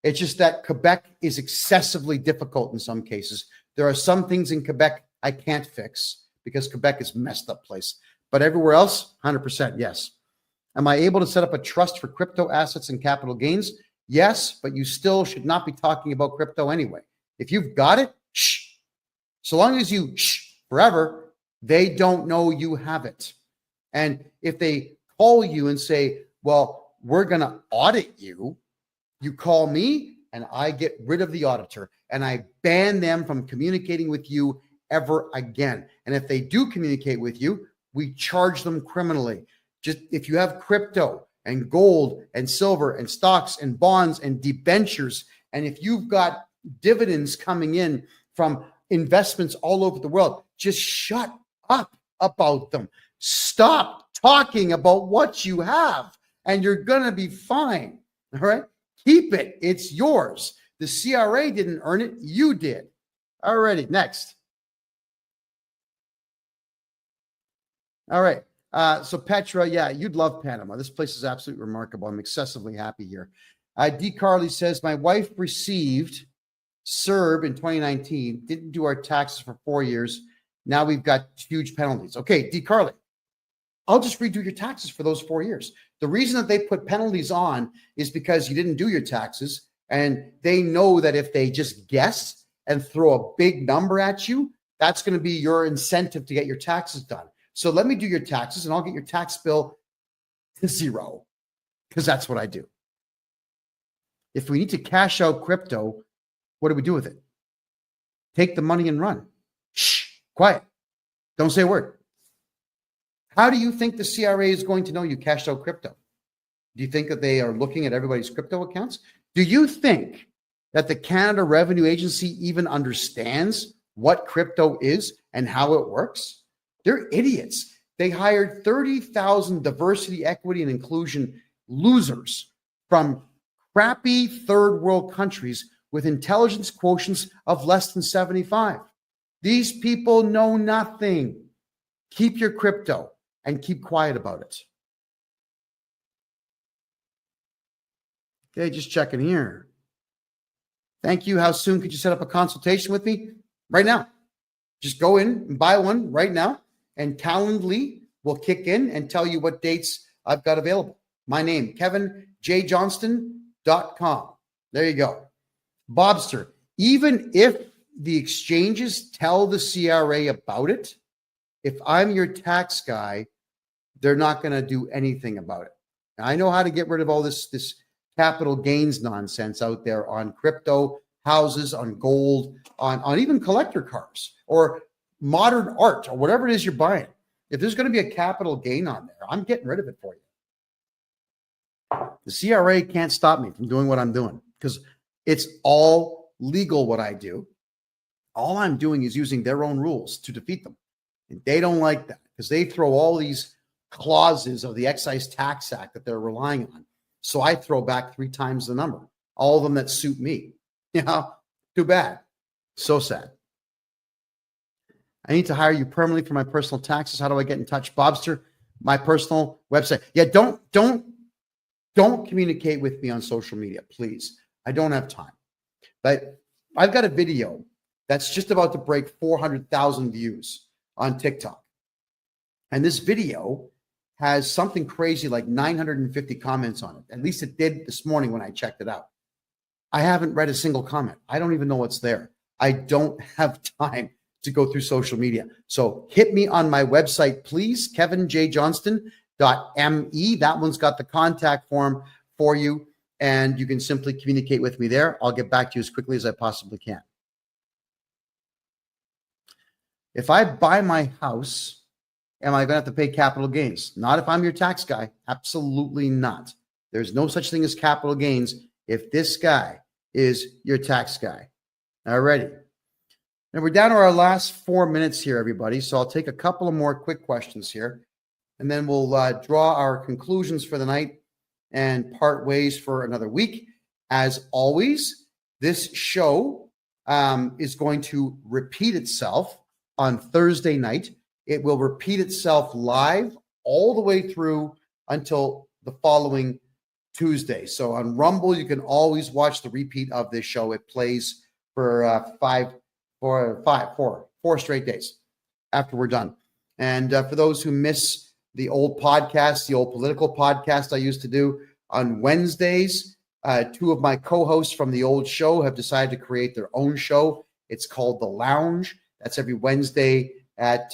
It's just that Quebec is excessively difficult in some cases. There are some things in Quebec I can't fix because Quebec is a messed up place. But everywhere else, 100% yes. Am I able to set up a trust for crypto assets and capital gains? Yes, but you still should not be talking about crypto anyway. If you've got it, shh. So long as you shh forever, they don't know you have it. And if they call you and say, well, we're going to audit you, you call me and I get rid of the auditor and I ban them from communicating with you ever again. And if they do communicate with you, we charge them criminally. Just if you have crypto and gold and silver and stocks and bonds and debentures, and if you've got dividends coming in from investments all over the world, just shut up about them. Stop talking about what you have and you're going to be fine. All right. Keep it. It's yours. The CRA didn't earn it. You did. All righty. Next. All right. So Petra, yeah, you'd love Panama. This place is absolutely remarkable. I'm excessively happy here. D. Carly says, my wife received CERB in 2019, didn't do our taxes for 4 years. Now we've got huge penalties. Okay, D. Carly, I'll just redo your taxes for those 4 years. The reason that they put penalties on is because you didn't do your taxes, and they know that if they just guess and throw a big number at you, that's going to be your incentive to get your taxes done. So let me do your taxes and I'll get your tax bill to zero because that's what I do. If we need to cash out crypto, what do we do with it? Take the money and run. Shh, quiet. Don't say a word. How do you think the CRA is going to know you cashed out crypto? Do you think that they are looking at everybody's crypto accounts? Do you think that the Canada Revenue Agency even understands what crypto is and how it works? They're idiots. They hired 30,000 diversity, equity, and inclusion losers from crappy third world countries with intelligence quotients of less than 75. These people know nothing. Keep your crypto and keep quiet about it. Okay, just checking here. Thank you. How soon could you set up a consultation with me? Right now. Just go in and buy one right now. And Calendly will kick in and tell you what dates I've got available. My name, KevinJJohnston.com. There you go. Bobster, even if the exchanges tell the CRA about it, if I'm your tax guy, they're not going to do anything about it. Now, I know how to get rid of all this capital gains nonsense out there on crypto, houses, on gold, on even collector cars or modern art or whatever it is you're buying. If there's going to be a capital gain on there, I'm getting rid of it for you. The CRA can't stop me from doing what I'm doing because it's all legal what I do. All I'm doing is using their own rules to defeat them. And they don't like that because they throw all these clauses of the Excise Tax Act that they're relying on. So I throw back 3 times the number, all of them that suit me. You know, too bad. So sad. I need to hire you permanently for my personal taxes. How do I get in touch? Bobster, my personal website. Yeah, don't communicate with me on social media, please. I don't have time. But I've got a video that's just about to break 400,000 views on TikTok. And this video has something crazy like 950 comments on it. At least it did this morning when I checked it out. I haven't read a single comment. I don't even know what's there. I don't have time to go through social media. So hit me on my website, please, KevinJJohnston.me. That one's got the contact form for you, and you can simply communicate with me there. I'll get back to you as quickly as I possibly can. If I buy my house, am I going to have to pay capital gains? Not if I'm your tax guy. Absolutely not. There's no such thing as capital gains if this guy is your tax guy. Alrighty. Now we're down to our last 4 minutes here, everybody. So I'll take a couple of more quick questions here, and then we'll draw our conclusions for the night and part ways for another week. As always, this show is going to repeat itself on Thursday night. It will repeat itself live all the way through until the following Tuesday. So on Rumble, you can always watch the repeat of this show. It plays for four straight days after we're done. And for those who miss the old podcast, the old political podcast I used to do on Wednesdays, two of my co-hosts from the old show have decided to create their own show. It's called The Lounge. That's every Wednesday at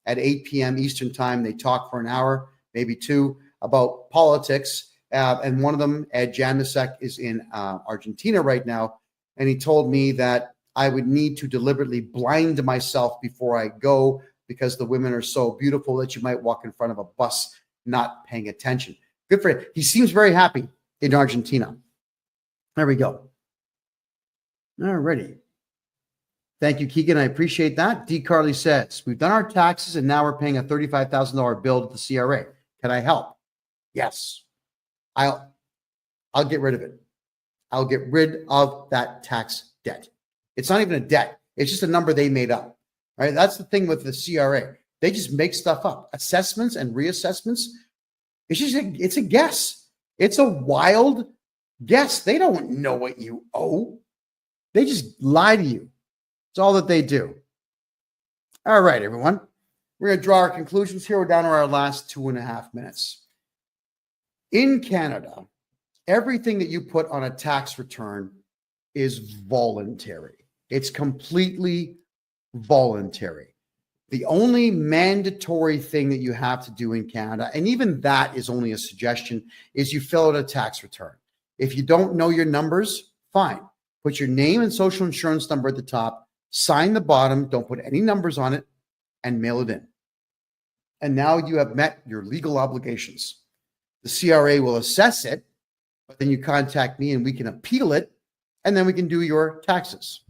8 p.m. Eastern time. They talk for an hour, maybe two, about politics. And one of them, Ed Janusek, is in Argentina right now. And he told me that I would need to deliberately blind myself before I go because the women are so beautiful that you might walk in front of a bus not paying attention. Good for him. He seems very happy in Argentina. There we go. All righty. Thank you, Keegan. I appreciate that. D. Carly says, we've done our taxes and now we're paying a $35,000 bill to the CRA. Can I help? Yes. I'll get rid of it. I'll get rid of that tax debt. It's not even a debt. It's just a number they made up. Right? That's the thing with the CRA. They just make stuff up. Assessments and reassessments. It's a guess. It's a wild guess. They don't know what you owe. They just lie to you. It's all that they do. All right, everyone. We're going to draw our conclusions here. We're down to our last 2.5 minutes. In Canada, everything that you put on a tax return is voluntary. It's completely voluntary. The only mandatory thing that you have to do in Canada, and even that is only a suggestion, is you fill out a tax return. If you don't know your numbers, fine. Put your name and social insurance number at the top, sign the bottom, don't put any numbers on it, and mail it in. And now you have met your legal obligations. The CRA will assess it, but then you contact me and we can appeal it, and then we can do your taxes.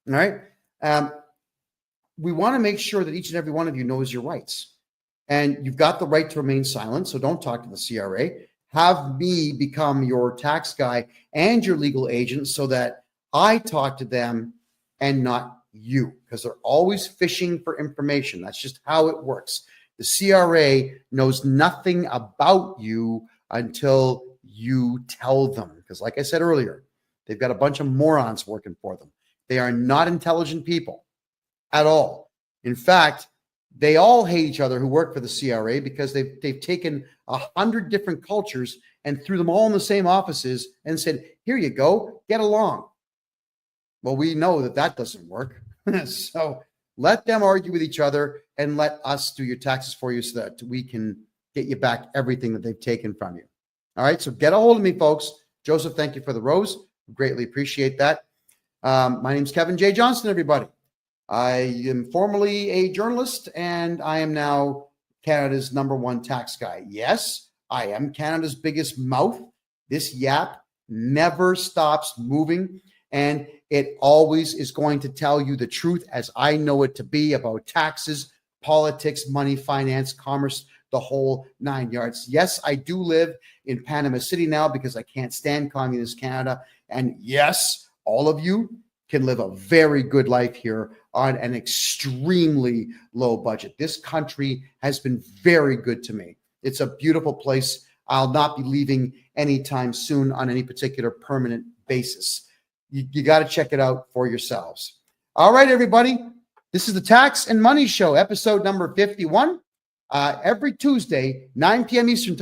All right? We want to make sure that each and every one of you knows your rights. And you've got the right to remain silent, so don't talk to the CRA. Have me become your tax guy and your legal agent so that I talk to them and not you, because they're always fishing for information. That's just how it works. The CRA knows nothing about you until you tell them. Because like I said earlier, they've got a bunch of morons working for them. They are not intelligent people at all. In fact, they all hate each other who work for the CRA because they've taken 100 different cultures and threw them all in the same offices and said, here you go, get along. Well, we know that doesn't work. So let them argue with each other and let us do your taxes for you so that we can get you back everything that they've taken from you. All right, so get a hold of me, folks. Joseph, thank you for the rose. Greatly appreciate that. My name's Kevin J. Johnston, everybody. I am formerly a journalist, and I am now Canada's #1 tax guy. Yes, I am Canada's biggest mouth. This yap never stops moving, and it always is going to tell you the truth as I know it to be about taxes, politics, money, finance, commerce, the whole 9 yards. Yes, I do live in Panama City now because I can't stand communist Canada. And yes, all of you can live a very good life here on an extremely low budget. This country has been very good to me. It's a beautiful place. I'll not be leaving anytime soon on any particular permanent basis. You got to check it out for yourselves. All right, everybody. This is the Tax and Money Show, episode number 51. Every Tuesday, 9 p.m. Eastern Time.